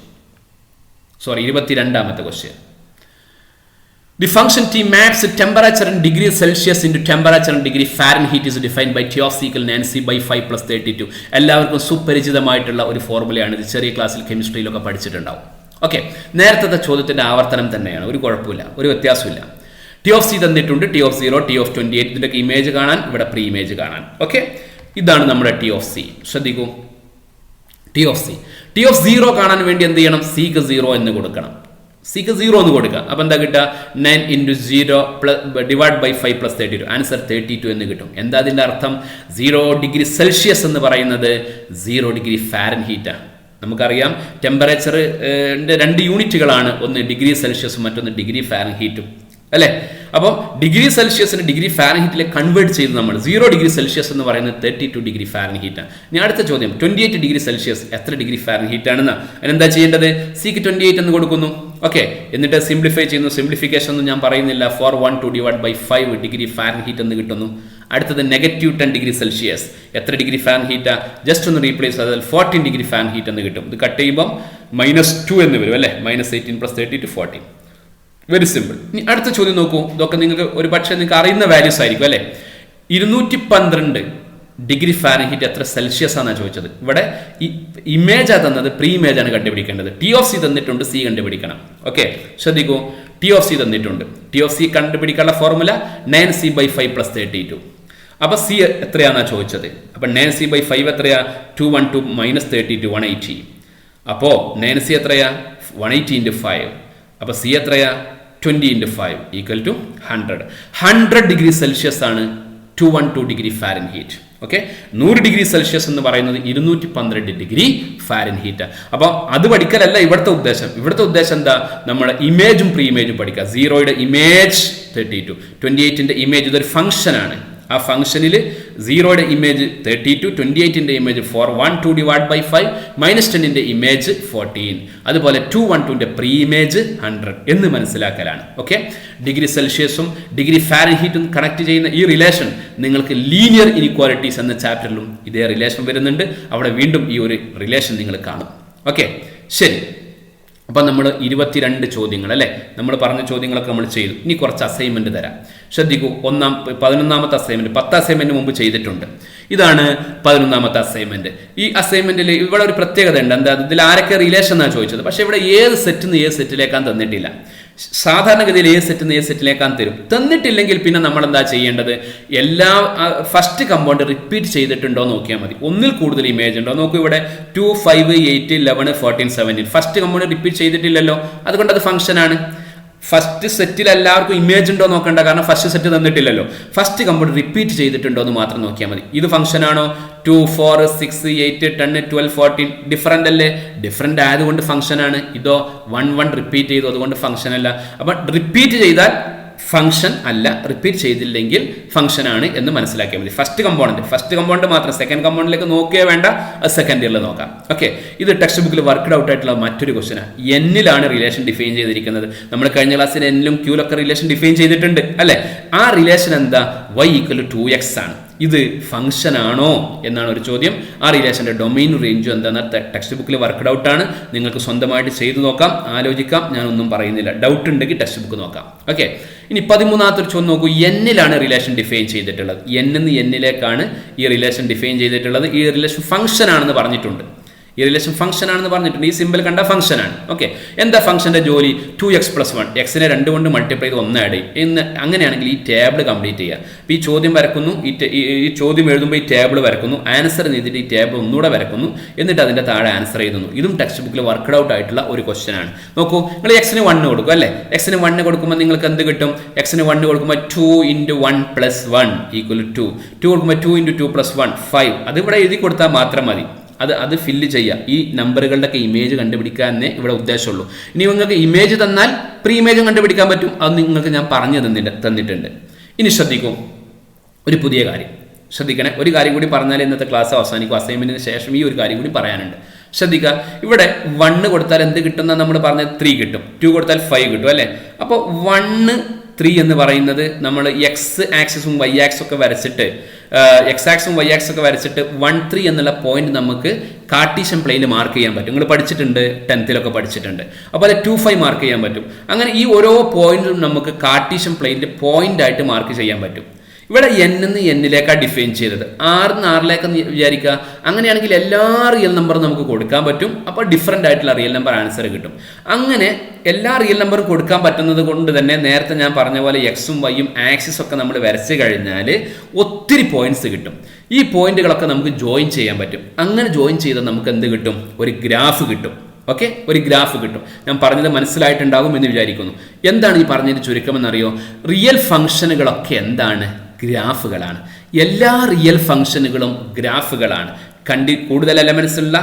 S1: The function T maps temperature in degree Celsius into temperature in degree Fahrenheit is defined by T of C equal (NC/5 + 32). എല്ലാവർക്കും സുപരിചിതമായിട്ടുള്ള ഒരു ഫോർമുലയാണ്. ഇത് ചെറിയ ക്ലാസ്സിൽ കെമിസ്ട്രിയിലൊക്കെ പഠിച്ചിട്ടുണ്ടാവും. ഓക്കെ, നേരത്തെ ചോദ്യത്തിന്റെ ആവർത്തനം തന്നെയാണ്. ഒരു കുഴപ്പമില്ല, ഒരു വ്യത്യാസമില്ല. T of C തന്നിട്ടുണ്ട്, T of 0, T of 28. ഇതിന്റെ ഇമേജ് കാണാൻ, ഇവിടെ പ്രീ ഇമേജ് കാണാൻ. ഓക്കെ, ഇതാണ് നമ്മുടെ T of C. ശ്രദ്ധിക്കൂ, T of 0 കാണാൻ വേണ്ടി എന്ത് ചെയ്യണം? സിക്ക് 0 എന്ന് കൊടുക്കണം. സിക്ക് 0 എന്ന് കൊടുക്കുക. അപ്പൊ എന്താ കിട്ടുക? 9 × 0 ഡിവൈഡ് ബൈ 5 + 32. ആൻസർ 32 എന്ന് കിട്ടും. എന്താ അതിന്റെ അർത്ഥം? 0 ഡിഗ്രി സെൽഷ്യസ് എന്ന് പറയുന്നത് 0 ഡിഗ്രി ഫാരൻഹീറ്റ് ആണ്. നമുക്കറിയാം ടെമ്പറേച്ചറിന്റെ 2 യൂണിറ്റുകളാണ്, ഒന്ന് ഡിഗ്രി സെൽഷ്യസും മറ്റൊന്ന് ഡിഗ്രി ഫാരൻഹീറ്റും അല്ലെ? അപ്പം ഡിഗ്രി സെൽഷ്യസിന് ഡിഗ്രി ഫാരൻഹീറ്റിലേക്ക് കൺവേർട്ട് ചെയ്ത് നമ്മൾ 0 ഡിഗ്രി സെൽഷ്യസ് എന്ന് പറയുന്നത് 32 ഡിഗ്രി ഫാരൻഹീറ്റ് ആണ്. ഇനി അടുത്ത ചോദ്യം, 28 ഡിഗ്രി സെൽഷ്യസ് എത്ര ഡിഗ്രി ഫാരൻഹീറ്റ് ആണെന്ന്? അതിനെന്താ ചെയ്യേണ്ടത്? സിക്ക് 28 എന്ന് കൊടുക്കുന്നു. ഓക്കെ, എന്നിട്ട് സിംപ്ലിഫൈ ചെയ്യുന്നു. സിംപ്ലിഫിക്കേഷൻ ഒന്നും ഞാൻ പറയുന്നില്ല. 412 ഡിവൈഡ് ബൈ 5 ഡിഗ്രി ഫാരൻഹീറ്റ് എന്ന് കിട്ടുന്നു. അടുത്തത് -10 ഡിഗ്രി സെൽഷ്യസ് എത്ര ഡിഗ്രി ഫാരൻഹീറ്റാ? ജസ്റ്റ് ഒന്ന് റീപ്ലേസ് ചെയ്താൽ 14 ഡിഗ്രി ഫാരൻഹീറ്റ് എന്ന് കിട്ടും. ഇത് കട്ട് ചെയ്യുമ്പോൾ -2 എന്ന് വരും അല്ലെ? -18 + 32 14. Very simple. ഇനി അടുത്ത ചോദ്യം നോക്കൂ. ഇതൊക്കെ നിങ്ങൾക്ക് ഒരു പക്ഷേ നിങ്ങൾക്ക് അറിയുന്ന വാല്യൂസ് ആയിരിക്കും അല്ലെ? 212 ഡിഗ്രി ഫാരൻഹീറ്റ് എത്ര സെൽഷ്യസ് ആണെന്നാണ് ചോദിച്ചത്. ഇവിടെ ഇമേജാ തന്നത്, പ്രീ ഇമേജ് ആണ് കണ്ടുപിടിക്കേണ്ടത്. T of C തന്നിട്ടുണ്ട്, C കണ്ടുപിടിക്കണം. ഓക്കെ, ശ്രദ്ധിക്കൂ, T of C തന്നിട്ടുണ്ട്. T of C കണ്ടുപിടിക്കാനുള്ള ഫോർമുല 9c/5 + 32. അപ്പൊ C എത്രയാണെന്നാണ് ചോദിച്ചത്. അപ്പൊ 9c/5 എത്രയാ? 212 - 32 180. അപ്പോ 9c എത്രയാ? 180 × 5. അപ്പൊ C എത്രയാ? 20 × 5 = 100. 100 ഡിഗ്രി സെൽഷ്യസ് ആണ് 212 degree Fahrenheit. Okay, 100 degree Celsius എന്ന് പറയുന്നത് 212 ഡിഗ്രി ഫാരൻഹീറ്റ്. അപ്പൊ അത് പഠിക്കലല്ല ഇവിടുത്തെ ഉദ്ദേശം. ഇവിടുത്തെ ഉദ്ദേശം എന്താ? നമ്മുടെ ഇമേജും പ്രീ ഇമേജും പഠിക്കുക. 0യുടെ ഇമേജ് 32, 28ന്റെ ഇമേജ് ഇതൊരു ഫംഗ്ഷൻ ആണ്. ആ ഫംഗ്ഷനിൽ 0യുടെ ഇമേജ് 32, 28ന്റെ ഇമേജ് 412 ഡിവൈഡ് ബൈ 5, -10ന്റെ ഇമേജ് 14. അതുപോലെ 212ന്റെ പ്രീ ഇമേജ് 100 എന്ന് മനസ്സിലാക്കലാണ്. ഓക്കെ, ഡിഗ്രി സെൽഷ്യസും ഡിഗ്രി ഫാരൻഹീറ്റും കണക്ട് ചെയ്യുന്ന ഈ റിലേഷൻ നിങ്ങൾക്ക് ലീനിയർ ഇനിക്വാലിറ്റീസ് എന്ന ചാപ്റ്ററിലും ഇതേ റിലേഷൻ വരുന്നുണ്ട്. അവിടെ വീണ്ടും ഈ ഒരു റിലേഷൻ നിങ്ങൾ കാണും. ഓക്കെ, ശരി. അപ്പം നമ്മൾ 22 ചോദ്യങ്ങൾ അല്ലേ, നമ്മൾ പറഞ്ഞ ചോദ്യങ്ങളൊക്കെ നമ്മൾ ചെയ്തു. ഇനി കുറച്ച് അസൈൻമെന്റ് തരാം. ശ്രദ്ധിക്കൂ, 11ാമത്തെ അസൈൻമെന്റ് 10 അസൈൻമെന്റ് മുമ്പ് ചെയ്തിട്ടുണ്ട്. ഇതാണ് 11ാമത്തെ അസൈൻമെന്റ്. ഈ അസൈൻമെന്റിൽ ഇവിടെ ഒരു പ്രത്യേകത ഉണ്ട്. എന്താ? ഇതിൽ ആരൊക്കെ റിലേഷൻ എന്നാണ് ചോദിച്ചത്. പക്ഷെ ഇവിടെ ഏത് സെറ്റിൽ നിന്ന് ഏത് സെറ്റിലേക്കാൻ തന്നിട്ടില്ല. സാധാരണഗതിയിൽ ഏത് സെറ്റിൽ നിന്ന് ഏത് സെറ്റിലേക്കാൻ തരും. തന്നിട്ടില്ലെങ്കിൽ പിന്നെ നമ്മൾ എന്താ ചെയ്യേണ്ടത്? എല്ലാ ഫസ്റ്റ് കമ്പൗണ്ട് റിപ്പീറ്റ് ചെയ്തിട്ടുണ്ടോ നോക്കിയാൽ മതി. ഒന്നിൽ കൂടുതൽ ഇമേജ് ഉണ്ടോ നോക്കൂ. ഇവിടെ 2, 5, 8, 11, 14, 17 ഫസ്റ്റ് കമ്പൗണ്ട് റിപ്പീറ്റ് ചെയ്തിട്ടില്ലല്ലോ. അതുകൊണ്ട് അത് ഫംഗ്ഷൻ ആണ്. ഫസ്റ്റ് സെറ്റിൽ എല്ലാവർക്കും ഇമേജ് ഉണ്ടോ നോക്കണ്ട, കാരണം ഫസ്റ്റ് സെറ്റ് തന്നിട്ടില്ലല്ലോ. ഫസ്റ്റ് കമ്പൗണ്ട് റിപ്പീറ്റ് ചെയ്തിട്ടുണ്ടോ എന്ന് മാത്രം നോക്കിയാൽ മതി. ഇത് ഫംഗ്ഷൻ ആണോ? 2, 4, 6, 8, 10, 12, 14 ഡിഫറൻ്റ് അല്ലേ? ഡിഫറൻ്റ് ആയതുകൊണ്ട് ഫംഗ്ഷൻ ആണ്. ഇതോ 1, 1 റിപ്പീറ്റ് ചെയ്തു, അതുകൊണ്ട് ഫംഗ്ഷൻ അല്ല. അപ്പം റിപ്പീറ്റ് ചെയ്താൽ ഫംഗ്ഷൻ അല്ല, റിപ്പീറ്റ് ചെയ്തില്ലെങ്കിൽ ഫംഗ്ഷൻ ആണ് എന്ന് മനസ്സിലാക്കിയാൽ മതി. ഫസ്റ്റ് കമ്പോണന്റ് മാത്രം. സെക്കൻഡ് കമ്പോണന്റിലേക്ക് നോക്കിയേ വേണ്ട, അത് സെക്കൻഡ് ഇയറിൽ നോക്കാം. ഓക്കെ, ഇത് ടെക്സ്റ്റ് ബുക്കിൽ വർക്ക്ഡ് ഔട്ട് ആയിട്ടുള്ള മറ്റൊരു ക്വസ്റ്റനാണ്. എന്നിലാണ് റിലേഷൻ ഡിഫൈൻ ചെയ്തിരിക്കുന്നത്. നമ്മൾ കഴിഞ്ഞ ക്ലാസ്സിൽ എന്നിലും ക്യൂലൊക്കെ റിലേഷൻ ഡിഫൈൻ ചെയ്തിട്ടുണ്ട് അല്ലെ? ആ റിലേഷൻ എന്താ? y = 2x ആണ്. ഇത് ഫംഗ്ഷൻ ആണോ എന്നാണ് ഒരു ചോദ്യം. ആ റിലേഷന്റെ ഡൊമൈൻ റേഞ്ചും എന്താണെന്ന് ടെക്സ്റ്റ് ബുക്കിൽ വർക്ക്ഡ് ഔട്ട് ആണ്. നിങ്ങൾക്ക് സ്വന്തമായിട്ട് ചെയ്തു നോക്കാം, ആലോചിക്കാം. ഞാനൊന്നും പറയുന്നില്ല. ഡൗട്ട് ഉണ്ടെങ്കിൽ ടെക്സ്റ്റ് ബുക്ക് നോക്കാം. ഓക്കെ, ഇനി 13ാമത്തെ ചോദ്യം നോക്കൂ. എന്നിലാണ് റിലേഷൻ ഡിഫൈൻ ചെയ്തിട്ടുള്ളത്. എന്നിലേക്കാണ് ഈ റിലേഷൻ ഡിഫൈൻ ചെയ്തിട്ടുള്ളത്. ഈ റിലേഷൻ ഫംഗ്ഷൻ ആണെന്ന് പറഞ്ഞിട്ടുണ്ട്. ഈ റിലേഷൻ ഫംഗ്ഷൻ ആണെന്ന് പറഞ്ഞിട്ടുണ്ട്. ഈ സിമ്പിൾ കണ്ട ഫംഗ്ഷൻ ആണ്. ഓക്കെ, എന്താ ഫംഗ്ഷന്റെ ജോലി? 2x + 1, എക്സിനെ 2 കൊണ്ട് മൾട്ടിപ്ലൈ ചെയ്ത് 1 ആഡ് ചെയ്യും എന്ന്. അങ്ങനെയാണെങ്കിൽ ഈ ടേബിൾ കംപ്ലീറ്റ് ചെയ്യുക. അപ്പോൾ ഈ ചോദ്യം വരക്കുന്നു, ഈ ചോദ്യം എഴുതുമ്പോൾ ഈ ടേബിൾ വരക്കുന്നു, ആൻസർ ചെയ്തിട്ട് ഈ ടേബിൾ ഒന്നുകൂടെ വരക്കുന്നു, എന്നിട്ട് അതിന്റെ താഴെ ആൻസർ എഴുതുന്നു. ഇതും ടെക്സ്റ്റ് ബുക്കിൽ വർക്ക്ഡ് ഔട്ട് ആയിട്ടുള്ള ഒരു ക്വസ്റ്റൻ ആണ്. നോക്കൂ, നിങ്ങൾ എക്സിന് 1 കൊടുക്കും അല്ലേ? എക്സിന് 1 കൊടുക്കുമ്പോൾ നിങ്ങൾക്ക് എന്ത് കിട്ടും? എക്സിന് 1 കൊടുക്കുമ്പോൾ 2 × 1 + 1 = 2. 2 കൊടുക്കുമ്പോൾ 2 × 2 + 1 5. അത് ഇവിടെ എഴുതി കൊടുത്താൽ മാത്രം മതി. അത് ഫില്ല് ചെയ്യുക. ഈ നമ്പറുകളുടെയൊക്കെ ഇമേജ് കണ്ടുപിടിക്കാനേ ഇവിടെ ഉദ്ദേശമുള്ളൂ. ഇനി നിങ്ങൾക്ക് ഇമേജ് തന്നാൽ പ്രീ ഇമേജും കണ്ടുപിടിക്കാൻ പറ്റും. അത് നിങ്ങൾക്ക് ഞാൻ പറഞ്ഞു തന്നിട്ടുണ്ട്. ഇനി ശ്രദ്ധിക്കും, ഒരു പുതിയ കാര്യം ശ്രദ്ധിക്കണേ. ഒരു കാര്യം കൂടി പറഞ്ഞാൽ ഇന്നത്തെ ക്ലാസ് അവസാനിക്കും. അസൈൻമെന്റിന് ശേഷം ഈ ഒരു കാര്യം കൂടി പറയാനുണ്ട്. ശ്രദ്ധിക്കുക, ഇവിടെ 1 കൊടുത്താൽ എന്ത് കിട്ടുന്ന നമ്മൾ പറഞ്ഞത് 3 കിട്ടും. 2 കൊടുത്താൽ 5 കിട്ടും അല്ലേ? അപ്പോൾ 1, 3 എന്ന് പറയുന്നത് നമ്മൾ എക്സ് ആക്സിസും വൈ ആക്സും ഒക്കെ വരച്ചിട്ട് എക്സ് ആക്സും വൈ ആക്സും ഒക്കെ വരച്ചിട്ട് 1, 3 എന്നുള്ള പോയിന്റ് നമുക്ക് കാർട്ടീഷ്യൻ പ്ലെയിനിൽ മാർക്ക് ചെയ്യാൻ പറ്റും. നിങ്ങൾ പഠിച്ചിട്ടുണ്ട്, 10th പഠിച്ചിട്ടുണ്ട്. അപ്പോൾ അത് 2, 5 മാർക്ക് ചെയ്യാൻ പറ്റും. അങ്ങനെ ഈ ഓരോ പോയിന്റിലും നമുക്ക് കാർട്ടീഷ്യൻ പ്ലെയിനിൽ പോയിന്റ് ആയിട്ട് മാർക്ക് ചെയ്യാൻ പറ്റും. ഇവിടെ n നിന്ന് n-ലേക്കാണ് ഡിഫൈൻ ചെയ്തത്, 6 നിന്ന് 6-ലേക്ക് വിചാരിക്കുക. അങ്ങനെയാണെങ്കിൽ എല്ലാ റിയൽ നമ്പറും നമുക്ക് കൊടുക്കാൻ പറ്റും. അപ്പോൾ ഡിഫറൻ്റ് ആയിട്ടുള്ള റിയൽ നമ്പർ ആൻസർ കിട്ടും. അങ്ങനെ എല്ലാ റിയൽ നമ്പറും കൊടുക്കാൻ പറ്റുന്നത് കൊണ്ട് തന്നെ നേരത്തെ ഞാൻ പറഞ്ഞ പോലെ എക്സും വൈയും ആക്സിസും ഒക്കെ നമ്മൾ വരച്ച് കഴിഞ്ഞാൽ ഒത്തിരി പോയിന്റ്സ് കിട്ടും. ഈ പോയിന്റുകളൊക്കെ നമുക്ക് ജോയിൻ ചെയ്യാൻ പറ്റും. അങ്ങനെ ജോയിൻ ചെയ്താൽ നമുക്ക് എന്ത് കിട്ടും? ഒരു ഗ്രാഫ് കിട്ടും. ഓക്കെ, ഒരു ഗ്രാഫ് കിട്ടും. ഞാൻ പറഞ്ഞത് മനസ്സിലായിട്ടുണ്ടാകും എന്ന് വിചാരിക്കുന്നു. എന്താണ് ഈ പറഞ്ഞതിന് ചുരുക്കമെന്നറിയോ? റിയൽ ഫംഗ്ഷനുകളൊക്കെ എന്താണ്? ഗ്രാഫുകളാണ്. എല്ലാ റിയൽ ഫംഗ്ഷനുകളും ഗ്രാഫുകളാണ്. കൂടുതൽ എലമെന്റ്സ് ഉള്ള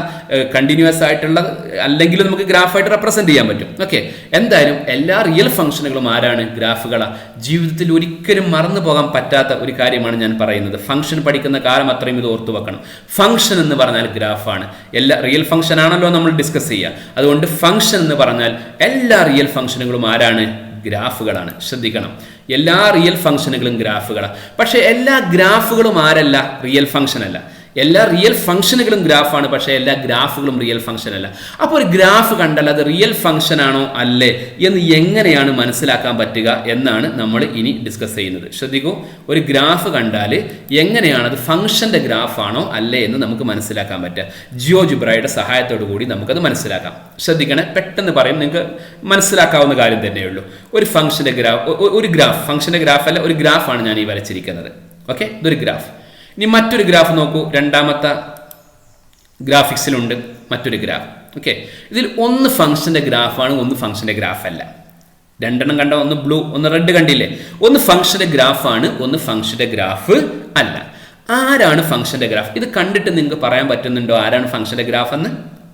S1: കണ്ടിന്യൂസ് ആയിട്ടുള്ള അല്ലെങ്കിൽ നമുക്ക് ഗ്രാഫായിട്ട് റെപ്രസെന്റ് ചെയ്യാൻ പറ്റും. ഓക്കെ, എന്തായാലും എല്ലാ റിയൽ ഫംഗ്ഷനുകളും ആരാണ്? ഗ്രാഫുകളാണ്. ജീവിതത്തിൽ ഒരിക്കലും മറന്നു പോകാൻ പറ്റാത്ത ഒരു കാര്യമാണ് ഞാൻ പറയുന്നത്. ഫംഗ്ഷൻ പഠിക്കുന്ന കാലം അത്രയും ഇത് ഓർത്തു വെക്കണം. ഫംഗ്ഷൻ എന്ന് പറഞ്ഞാൽ ഗ്രാഫാണ്. എല്ലാ റിയൽ ഫംഗ്ഷൻ ആണല്ലോ നമ്മൾ ഡിസ്കസ് ചെയ്യുക. അതുകൊണ്ട് ഫംഗ്ഷൻ എന്ന് പറഞ്ഞാൽ എല്ലാ റിയൽ ഫംഗ്ഷനുകളും ആരാണ്? ഗ്രാഫുകളാണ്. ശ്രദ്ധിക്കണം, എല്ലാ റിയൽ ഫംഗ്ഷനുകളും ഗ്രാഫുകളാണ്. പക്ഷേ എല്ലാ ഗ്രാഫുകളും ആരല്ല? റിയൽ ഫംഗ്ഷൻ അല്ല. എല്ലാ റിയൽ ഫംഗ്ഷനുകളും ഗ്രാഫാണ്, പക്ഷേ എല്ലാ ഗ്രാഫുകളും റിയൽ ഫംഗ്ഷൻ അല്ല. അപ്പോൾ ഒരു ഗ്രാഫ് കണ്ടാൽ അത് റിയൽ ഫംഗ്ഷൻ ആണോ അല്ലേ എന്ന് എങ്ങനെയാണ് മനസ്സിലാക്കാൻ പറ്റുക എന്നാണ് നമ്മൾ ഇനി ഡിസ്കസ് ചെയ്യുന്നത്. ശ്രദ്ധിക്കൂ, ഒരു ഗ്രാഫ് കണ്ടാൽ എങ്ങനെയാണ് അത് ഫംഗ്ഷന്റെ ഗ്രാഫാണോ അല്ലേ എന്ന് നമുക്ക് മനസ്സിലാക്കാൻ പറ്റുക. ജിയോജിബ്രയുടെ സഹായത്തോടു കൂടി നമുക്കത് മനസ്സിലാക്കാം. ശ്രദ്ധിക്കണേ, പെട്ടെന്ന് പറയും, നിങ്ങൾക്ക് മനസ്സിലാക്കാവുന്ന കാര്യം തന്നെയുള്ളൂ. ഒരു ഫംഗ്ഷന്റെ ഗ്രാഫ് ഫംഗ്ഷന്റെ ഗ്രാഫ് അല്ല, ഒരു ഗ്രാഫാണ് ഞാൻ ഈ വരച്ചിരിക്കുന്നത്. ഓക്കെ, ഇതൊരു ഗ്രാഫ്. ഇനി മറ്റൊരു ഗ്രാഫ് നോക്കൂ. രണ്ടാമത്തെ ഗ്രാഫിക്സിലുണ്ട് മറ്റൊരു ഗ്രാഫ്. ഓക്കെ, ഇതിൽ ഒന്ന് ഫംഗ്ഷന്റെ ഗ്രാഫാണ്, ഒന്ന് ഫംഗ്ഷന്റെ ഗ്രാഫ് അല്ല. രണ്ടെണ്ണം കണ്ട, ഒന്ന് ബ്ലൂ ഒന്ന് റെഡ് കണ്ടില്ലേ? ഒന്ന് ഫംഗ്ഷന്റെ ഗ്രാഫാണ്, ഒന്ന് ഫംഗ്ഷന്റെ ഗ്രാഫ് അല്ല. ആരാണ് ഫംഗ്ഷന്റെ ഗ്രാഫ്? ഇത് കണ്ടിട്ട് നിങ്ങൾക്ക് പറയാൻ പറ്റുന്നുണ്ടോ ആരാണ് ഫംഗ്ഷന്റെ ഗ്രാഫ് എന്ന്?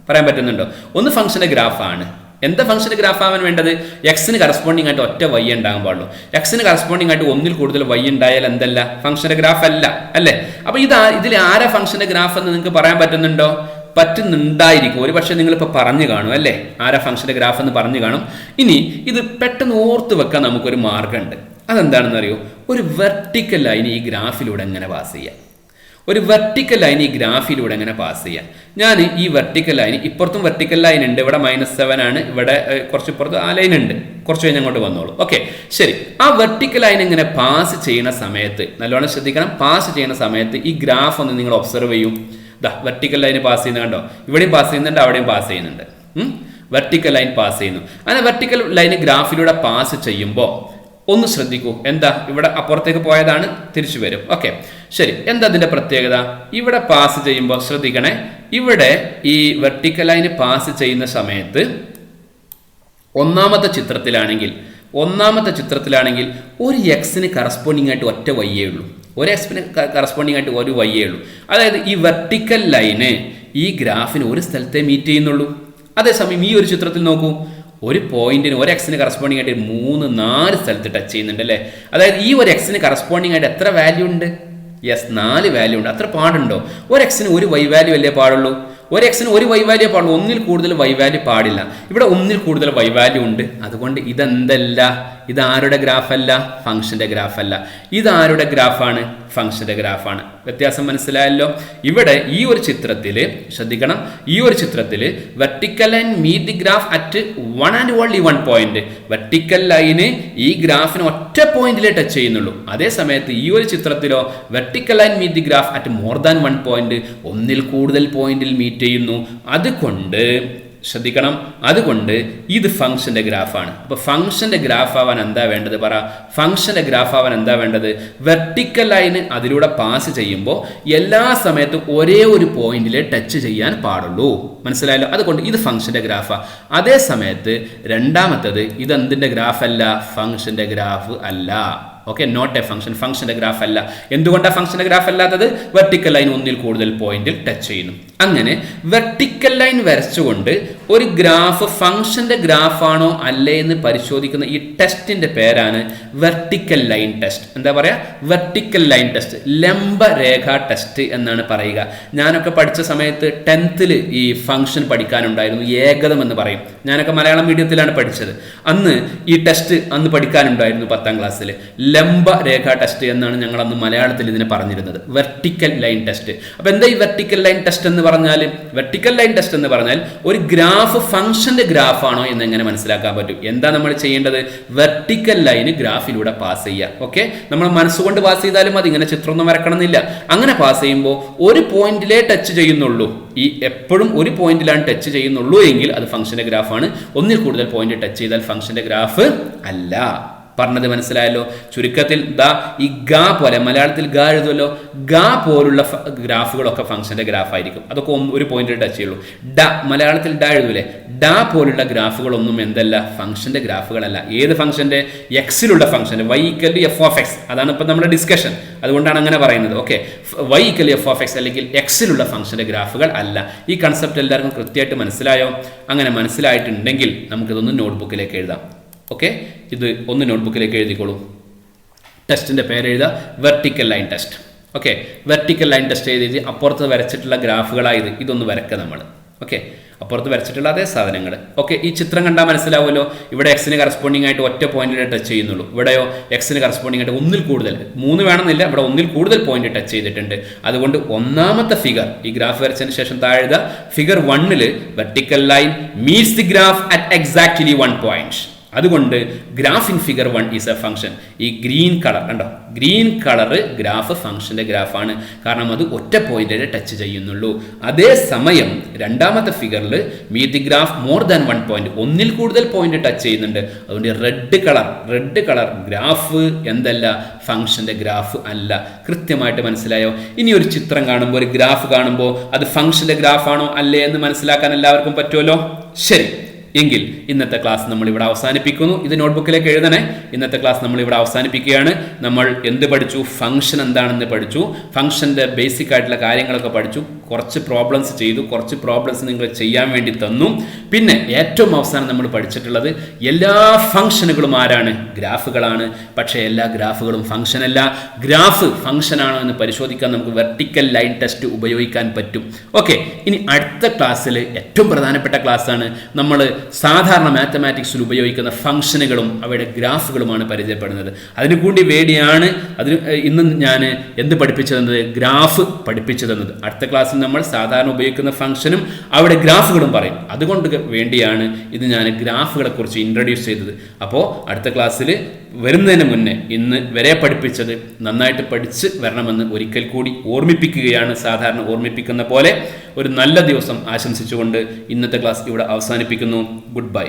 S1: പറയാൻ പറ്റുന്നുണ്ടോ? ഒന്ന് ഫംഗ്ഷന്റെ ഗ്രാഫാണ്. എന്താ ഫംഗ്ഷന്റെ ഗ്രാഫ് ആവാൻ വേണ്ടത്? എക്സിന് കറസ്പോണ്ടിങ് ആയിട്ട് ഒറ്റ വൈ ഉണ്ടാകാൻ പാടുള്ളൂ. എക്സിന് കറസ്പോണ്ടിങ് ആയിട്ട് ഒന്നിൽ കൂടുതൽ വൈ ഉണ്ടായാൽ എന്തല്ല? ഫംഗ്ഷന്റെ ഗ്രാഫ് അല്ല, അല്ലേ? അപ്പൊ ഇതിൽ ആരാ ഫംഗ്ഷന്റെ ഗ്രാഫ് എന്ന് നിങ്ങൾക്ക് പറയാൻ പറ്റുന്നുണ്ടോ? പറ്റുന്നുണ്ടായിരിക്കും. ഒരു പക്ഷേ നിങ്ങളിപ്പോൾ പറഞ്ഞു കാണും അല്ലേ, ആരാ ഫംഗ്ഷന്റെ ഗ്രാഫ് എന്ന് പറഞ്ഞു കാണും. ഇനി ഇത് പെട്ടെന്ന് ഓർത്ത് വെക്കാൻ നമുക്കൊരു മാർഗമുണ്ട്. അതെന്താണെന്ന് അറിയോ? ഒരു വെർട്ടിക്കൽ ലൈൻ ഈ ഗ്രാഫിലൂടെ എങ്ങനെ പാസ് ചെയ്യാം? ഒരു വെർട്ടിക്കൽ ലൈൻ ഈ ഗ്രാഫിലൂടെ എങ്ങനെ പാസ് ചെയ്യാം? ഞാൻ ഈ വെർട്ടിക്കൽ ലൈൻ, ഇപ്പുറത്തും വെർട്ടിക്കൽ ലൈൻ ഉണ്ട്, ഇവിടെ -7 ആണ്, ഇവിടെ കുറച്ച് ഇപ്പുറത്ത് ആ ലൈൻ ഉണ്ട്, കുറച്ച് കഴിഞ്ഞ് അങ്ങോട്ട് വന്നോളൂ. ഓക്കെ, ശരി. ആ വെർട്ടിക്കൽ ലൈൻ ഇങ്ങനെ പാസ് ചെയ്യുന്ന സമയത്ത് നല്ലോണം ശ്രദ്ധിക്കണം. പാസ് ചെയ്യുന്ന സമയത്ത് ഈ ഗ്രാഫ് ഒന്ന് നിങ്ങൾ ഒബ്സർവ് ചെയ്യും. വെർട്ടിക്കൽ ലൈൻ പാസ് ചെയ്യുന്നത് കണ്ടോ? ഇവിടെയും പാസ് ചെയ്യുന്നുണ്ട്, അവിടെയും പാസ് ചെയ്യുന്നുണ്ട്. വെർട്ടിക്കൽ ലൈൻ പാസ് ചെയ്യുന്നു. അങ്ങനെ വെർട്ടിക്കൽ ലൈൻ ഗ്രാഫിലൂടെ പാസ് ചെയ്യുമ്പോൾ ഒന്ന് ശ്രദ്ധിക്കൂ. എന്താ? ഇവിടെ അപ്പുറത്തേക്ക് പോയതാണ്, തിരിച്ചു വരും. ഓക്കെ, ശരി. എന്താ അതിന്റെ പ്രത്യേകത? ഇവിടെ പാസ് ചെയ്യുമ്പോൾ ശ്രദ്ധിക്കണേ, ഇവിടെ ഈ വെർട്ടിക്കൽ ലൈന് പാസ് ചെയ്യുന്ന സമയത്ത് ഒന്നാമത്തെ ചിത്രത്തിലാണെങ്കിൽ ഒരു എക്സിന് കറസ്പോണ്ടിങ് ആയിട്ട് ഒറ്റ വയ്യേ ഉള്ളൂ. ഒരു എക്സിന് കറസ്പോണ്ടിങ് ആയിട്ട് ഒരു വയ്യേ ഉള്ളൂ. അതായത് ഈ വെർട്ടിക്കൽ ലൈന് ഈ ഗ്രാഫിന് ഒരു സ്ഥലത്തെ മീറ്റ് ചെയ്യുന്നുള്ളൂ. അതേസമയം ഈ ഒരു ചിത്രത്തിൽ നോക്കൂ, ഒരു പോയിന്റിന് ഒരു എക്സിന് കറസ്പോണ്ടിങ് ആയിട്ട് 3-4 സ്ഥലത്ത് ടച്ച് ചെയ്യുന്നുണ്ട് അല്ലേ? അതായത് ഈ ഒരു എക്സിന് കറസ്പോണ്ടിങ് ആയിട്ട് എത്ര വാല്യൂ ഉണ്ട്? യെസ്, 4 വാല്യൂ ഉണ്ട്. അത്ര പാടുണ്ടോ? ഒരു എക്സിന് ഒരു വൈ വാല്യൂ അല്ലേ പാടുള്ളൂ? ഒരു എക്സിന് ഒരു വൈ വാല്യൂ പാടുള്ളൂ, ഒന്നിൽ കൂടുതൽ വൈ വാല്യൂ പാടില്ല. ഇവിടെ ഒന്നിൽ കൂടുതൽ വൈ വാല്യൂ ഉണ്ട്. അതുകൊണ്ട് ഇതെന്തല്ല, ഇത് ആരുടെ ഗ്രാഫല്ല? ഫംഗ്ഷന്റെ ഗ്രാഫല്ല. ഇതാരുടെ ഗ്രാഫാണ്? ഫംഗ്ഷന്റെ ഗ്രാഫാണ്. വ്യത്യാസം മനസ്സിലായല്ലോ? ഇവിടെ ഈ ഒരു ചിത്രത്തിൽ ശ്രദ്ധിക്കണം, ഈ ഒരു ചിത്രത്തിൽ vertical line meet the graph at one and only one point. Vertical ലൈന് ഈ ഗ്രാഫിന് ഒറ്റ പോയിന്റിലേ ടച്ച് ചെയ്യുന്നുള്ളൂ. അതേ സമയത്ത് ഈ ഒരു ചിത്രത്തിലോ vertical line meet the graph at more than one point, ഒന്നിൽ കൂടുതൽ പോയിന്റിൽ മീറ്റ് ചെയ്യുന്നു. അതുകൊണ്ട് ശ്രദ്ധിക്കണം, അതുകൊണ്ട് ഇത് ഫംഗ്ഷന്റെ ഗ്രാഫാണ്. അപ്പൊ ഫംഗ്ഷന്റെ ഗ്രാഫ് ആവാൻ എന്താ വേണ്ടത്? പറ. ഫംഗ്ഷന്റെ ഗ്രാഫ് ആവാൻ എന്താ വേണ്ടത്? വെർട്ടിക്കൽ ലൈന് അതിലൂടെ പാസ് ചെയ്യുമ്പോൾ എല്ലാ സമയത്തും ഒരേ ഒരു പോയിന്റിലെ ടച്ച് ചെയ്യാൻ പാടുള്ളൂ. മനസ്സിലായല്ലോ? അതുകൊണ്ട് ഇത് ഫംഗ്ഷന്റെ ഗ്രാഫാ. അതേ സമയത്ത് രണ്ടാമത്തത് ഇത് എന്തിന്റെ ഗ്രാഫ് അല്ല? ഫംഗ്ഷന്റെ ഗ്രാഫ് അല്ല. Okay, not a function. ഫംഗ്ഷന്റെ ഗ്രാഫ് അല്ല. എന്തുകൊണ്ടാണ് ഫംഗ്ഷന്റെ ഗ്രാഫ് അല്ലാത്തത്? വെർട്ടിക്കൽ ലൈൻ ഒന്നിൽ കൂടുതൽ പോയിന്റിൽ ടച്ച് ചെയ്യുന്നു. അങ്ങനെ വെർട്ടിക്കൽ ലൈൻ വരച്ചുകൊണ്ട് ഒരു ഗ്രാഫ് ഫംഗ്ഷന്റെ ഗ്രാഫാണോ അല്ലേ എന്ന് പരിശോധിക്കുന്ന ഈ ടെസ്റ്റിന്റെ പേരാണ് വെർട്ടിക്കൽ ലൈൻ ടെസ്റ്റ്. എന്താ പറയാ? വെർട്ടിക്കൽ ലൈൻ ടെസ്റ്റ്, ലംബ രേഖാ ടെസ്റ്റ് എന്നാണ് പറയുക. ഞാനൊക്കെ പഠിച്ച സമയത്ത് 10th ഈ ഫംഗ്ഷൻ പഠിക്കാനുണ്ടായിരുന്നു. ഏകതം എന്ന് പറയും. ഞാനൊക്കെ മലയാളം മീഡിയത്തിലാണ് പഠിച്ചത്. അന്ന് ഈ ടെസ്റ്റ് അന്ന് പഠിക്കാനുണ്ടായിരുന്നു 10ാം ക്ലാസ്സിൽ. ലംബ രേഖാ ടെസ്റ്റ് എന്നാണ് ഞങ്ങൾ അന്ന് മലയാളത്തിൽ ഇതിനെ പറഞ്ഞിരുന്നത്, വെർട്ടിക്കൽ ലൈൻ ടെസ്റ്റ്. അപ്പൊ എന്താ ഈ വെർട്ടിക്കൽ ലൈൻ ടെസ്റ്റ് എന്ന് പറഞ്ഞാൽ? വെർട്ടിക്കൽ ലൈൻ ടെസ്റ്റ് എന്ന് പറഞ്ഞാൽ ഒരു ഗ്രാഫ് ഫംഗ്ഷന്റെ ഗ്രാഫാണോ എന്ന് എങ്ങനെ മനസ്സിലാക്കാൻ പറ്റും? എന്താ നമ്മൾ ചെയ്യേണ്ടത്? വെർട്ടിക്കൽ ലൈന് ഗ്രാഫിലൂടെ പാസ് ചെയ്യുക. ഓക്കെ, നമ്മൾ മനസ്സുകൊണ്ട് പാസ് ചെയ്താലും മതി, ഇങ്ങനെ ചിത്രമൊന്നും വരക്കണമെന്നില്ല. അങ്ങനെ പാസ് ചെയ്യുമ്പോൾ ഒരു പോയിന്റിലേ ടച്ച് ചെയ്യുന്നുള്ളൂ. ഈ എപ്പോഴും ഒരു പോയിന്റിലാണ് ടച്ച് ചെയ്യുന്നുള്ളൂ എങ്കിൽ അത് ഫംഗ്ഷന്റെ ഗ്രാഫാണ്. ഒന്നിൽ കൂടുതൽ പോയിന്റ് ടച്ച് ചെയ്താൽ ഫംഗ്ഷന്റെ ഗ്രാഫ് അല്ല. പറഞ്ഞത് മനസ്സിലായല്ലോ? ചുരുക്കത്തിൽ ദാ ഈ ഗ പോലെ, മലയാളത്തിൽ ഗ എഴുതുമല്ലോ, ഗ പോലുള്ള ഗ്രാഫുകളൊക്കെ ഫംഗ്ഷന്റെ ഗ്രാഫ് ആയിരിക്കും. അതൊക്കെ ഒരു പോയിന്റിൽ ടച്ച് ചെയ്യുള്ളൂ. ഡ, മലയാളത്തിൽ ഡ എഴുതൂലേ, ഡ പോലുള്ള ഗ്രാഫുകളൊന്നും എന്തല്ല? ഫംഗ്ഷന്റെ ഗ്രാഫുകളല്ല. ഏത് ഫംഗ്ഷന്റെ? എക്സിലുള്ള ഫംഗ്ഷന്റെ. y = f(x). അതാണ് ഇപ്പൊ നമ്മുടെ ഡിസ്കഷൻ. അതുകൊണ്ടാണ് അങ്ങനെ പറയുന്നത്. ഓക്കെ, y = f(x) അല്ലെങ്കിൽ എക്സിലുള്ള ഫംഗ്ഷന്റെ ഗ്രാഫുകൾ അല്ല. ഈ കൺസെപ്റ്റ് എല്ലാവർക്കും കൃത്യമായിട്ട് മനസ്സിലായോ? അങ്ങനെ മനസ്സിലായിട്ടുണ്ടെങ്കിൽ നമുക്കിതൊന്ന് നോട്ട്ബുക്കിലേക്ക് എഴുതാം. ഓക്കെ, ഇത് ഒന്ന് നോട്ട്ബുക്കിലേക്ക് എഴുതിക്കോളൂ. ടെസ്റ്റിന്റെ പേര് എഴുതുക, vertical line test. Okay, vertical line test എഴുതി അപ്പുറത്ത് വരച്ചിട്ടുള്ള ഗ്രാഫുകളായത് ഇതൊന്ന് വരക്കുക നമ്മൾ. ഓക്കെ, അപ്പുറത്ത് വരച്ചിട്ടുള്ള അതേ സാധനങ്ങൾ. ഓക്കെ, ഈ ചിത്രം കണ്ടാൽ മനസ്സിലാവുമല്ലോ. ഇവിടെ എക്സിന് കറസ്പോണ്ടിങ് ആയിട്ട് ഒറ്റ പോയിന്റിൽ ടച്ച് ചെയ്യുന്നുള്ളൂ. ഇവിടെയോ എക്സിന് കറസ്പോണ്ടിങ് ആയിട്ട് ഒന്നിൽ കൂടുതൽ, 3 വേണമെന്നില്ല, ഇവിടെ ഒന്നിൽ കൂടുതൽ പോയിന്റ് ടച്ച് ചെയ്തിട്ടുണ്ട്. അതുകൊണ്ട് ഒന്നാമത്തെ ഫിഗർ, ഈ ഗ്രാഫ് വരച്ചതിന് ശേഷം താഴെ figure 1 vertical line meets the graph at exactly 1 point. അതുകൊണ്ട് graph in figure 1 is a function. ഈ ഗ്രീൻ കളർ കണ്ടോ, ഗ്രീൻ കളർ ഗ്രാഫ് ഫംഗ്ഷന്റെ ഗ്രാഫാണ്. കാരണം അത് ഒറ്റ പോയിന്റിൽ ടച്ച് ചെയ്യുന്നുള്ളൂ. അതേസമയം രണ്ടാമത്തെ ഫിഗറിൽ meet the graph more than 1 point, ഒന്നിൽ കൂടുതൽ പോയിന്റ് ടച്ച് ചെയ്യുന്നുണ്ട്. അതുകൊണ്ട് റെഡ് കളർ ഗ്രാഫ് എന്തല്ല? ഫംഗ്ഷന്റെ ഗ്രാഫ് അല്ല. കൃത്യമായിട്ട് മനസ്സിലായോ? ഇനി ഒരു ചിത്രം കാണുമ്പോൾ, ഒരു ഗ്രാഫ് കാണുമ്പോൾ അത് ഫംഗ്ഷന്റെ ഗ്രാഫാണോ അല്ലേ എന്ന് മനസ്സിലാക്കാൻ എല്ലാവർക്കും പറ്റുമല്ലോ? ശരി, എങ്കിൽ ഇന്നത്തെ ക്ലാസ് നമ്മൾ ഇവിടെ അവസാനിപ്പിക്കുന്നു. ഇത് നോട്ട്ബുക്കിലേക്ക് എഴുതണേ. ഇന്നത്തെ ക്ലാസ് നമ്മൾ ഇവിടെ അവസാനിപ്പിക്കുകയാണ്. നമ്മൾ എന്ത് പഠിച്ചു? ഫംഗ്ഷൻ എന്താണെന്ന് പഠിച്ചു. ഫംഗ്ഷന്റെ ബേസിക് ആയിട്ടുള്ള കാര്യങ്ങളൊക്കെ പഠിച്ചു. കുറച്ച് പ്രോബ്ലംസ് ചെയ്തു. കുറച്ച് പ്രോബ്ലംസ് നിങ്ങൾ ചെയ്യാൻ വേണ്ടി തന്നു. പിന്നെ ഏറ്റവും അവസാനം നമ്മൾ പഠിച്ചിട്ടുള്ളത് എല്ലാ ഫംഗ്ഷനുകളും ആരാണ്? ഗ്രാഫുകളാണ്. പക്ഷേ എല്ലാ ഗ്രാഫുകളും ഫംഗ്ഷൻ അല്ല. ഗ്രാഫ് ഫംഗ്ഷൻ ആണോ എന്ന് പരിശോധിക്കാൻ നമുക്ക് വെർട്ടിക്കൽ ലൈൻ ടെസ്റ്റ് ഉപയോഗിക്കാൻ പറ്റും. ഓക്കെ, ഇനി അടുത്ത ക്ലാസ്സിൽ ഏറ്റവും പ്രധാനപ്പെട്ട ക്ലാസ്സാണ്. നമ്മൾ സാധാരണ മാത്തമാറ്റിക്സിൽ ഉപയോഗിക്കുന്ന ഫംഗ്ഷനുകളും അവയുടെ ഗ്രാഫുകളുമാണ് പരിചയപ്പെടുന്നത്. അതിനു കൂടി വേണ്ടിയാണ് ഇന്ന് ഞാൻ എന്ത് പഠിപ്പിച്ചു തന്നത്? ഗ്രാഫ് പഠിപ്പിച്ചു തന്നത്. അടുത്ത ക്ലാസ്സിൽ നമ്മൾ സാധാരണ ഉപയോഗിക്കുന്ന ഫംഗ്ഷനും അവിടെ ഗ്രാഫുകളും പറയും. അതുകൊണ്ട് വേണ്ടിയാണ് ഇത് ഞാൻ ഗ്രാഫുകളെ കുറിച്ച് ഇൻട്രൊഡ്യൂസ് ചെയ്തത്. അപ്പോൾ അടുത്ത ക്ലാസ്സിൽ വരുന്നതിന് മുന്നേ ഇന്ന് വരെ പഠിപ്പിച്ചത് നന്നായിട്ട് പഠിച്ച് വരണമെന്ന് ഒരിക്കൽ കൂടി ഓർമ്മിപ്പിക്കുകയാണ്. സാധാരണ ഓർമ്മിപ്പിക്കുന്ന പോലെ ഒരു നല്ല ദിവസം ആശംസിച്ചുകൊണ്ട് ഇന്നത്തെ ക്ലാസ് ഇവിടെ അവസാനിപ്പിക്കുന്നു. Good bye.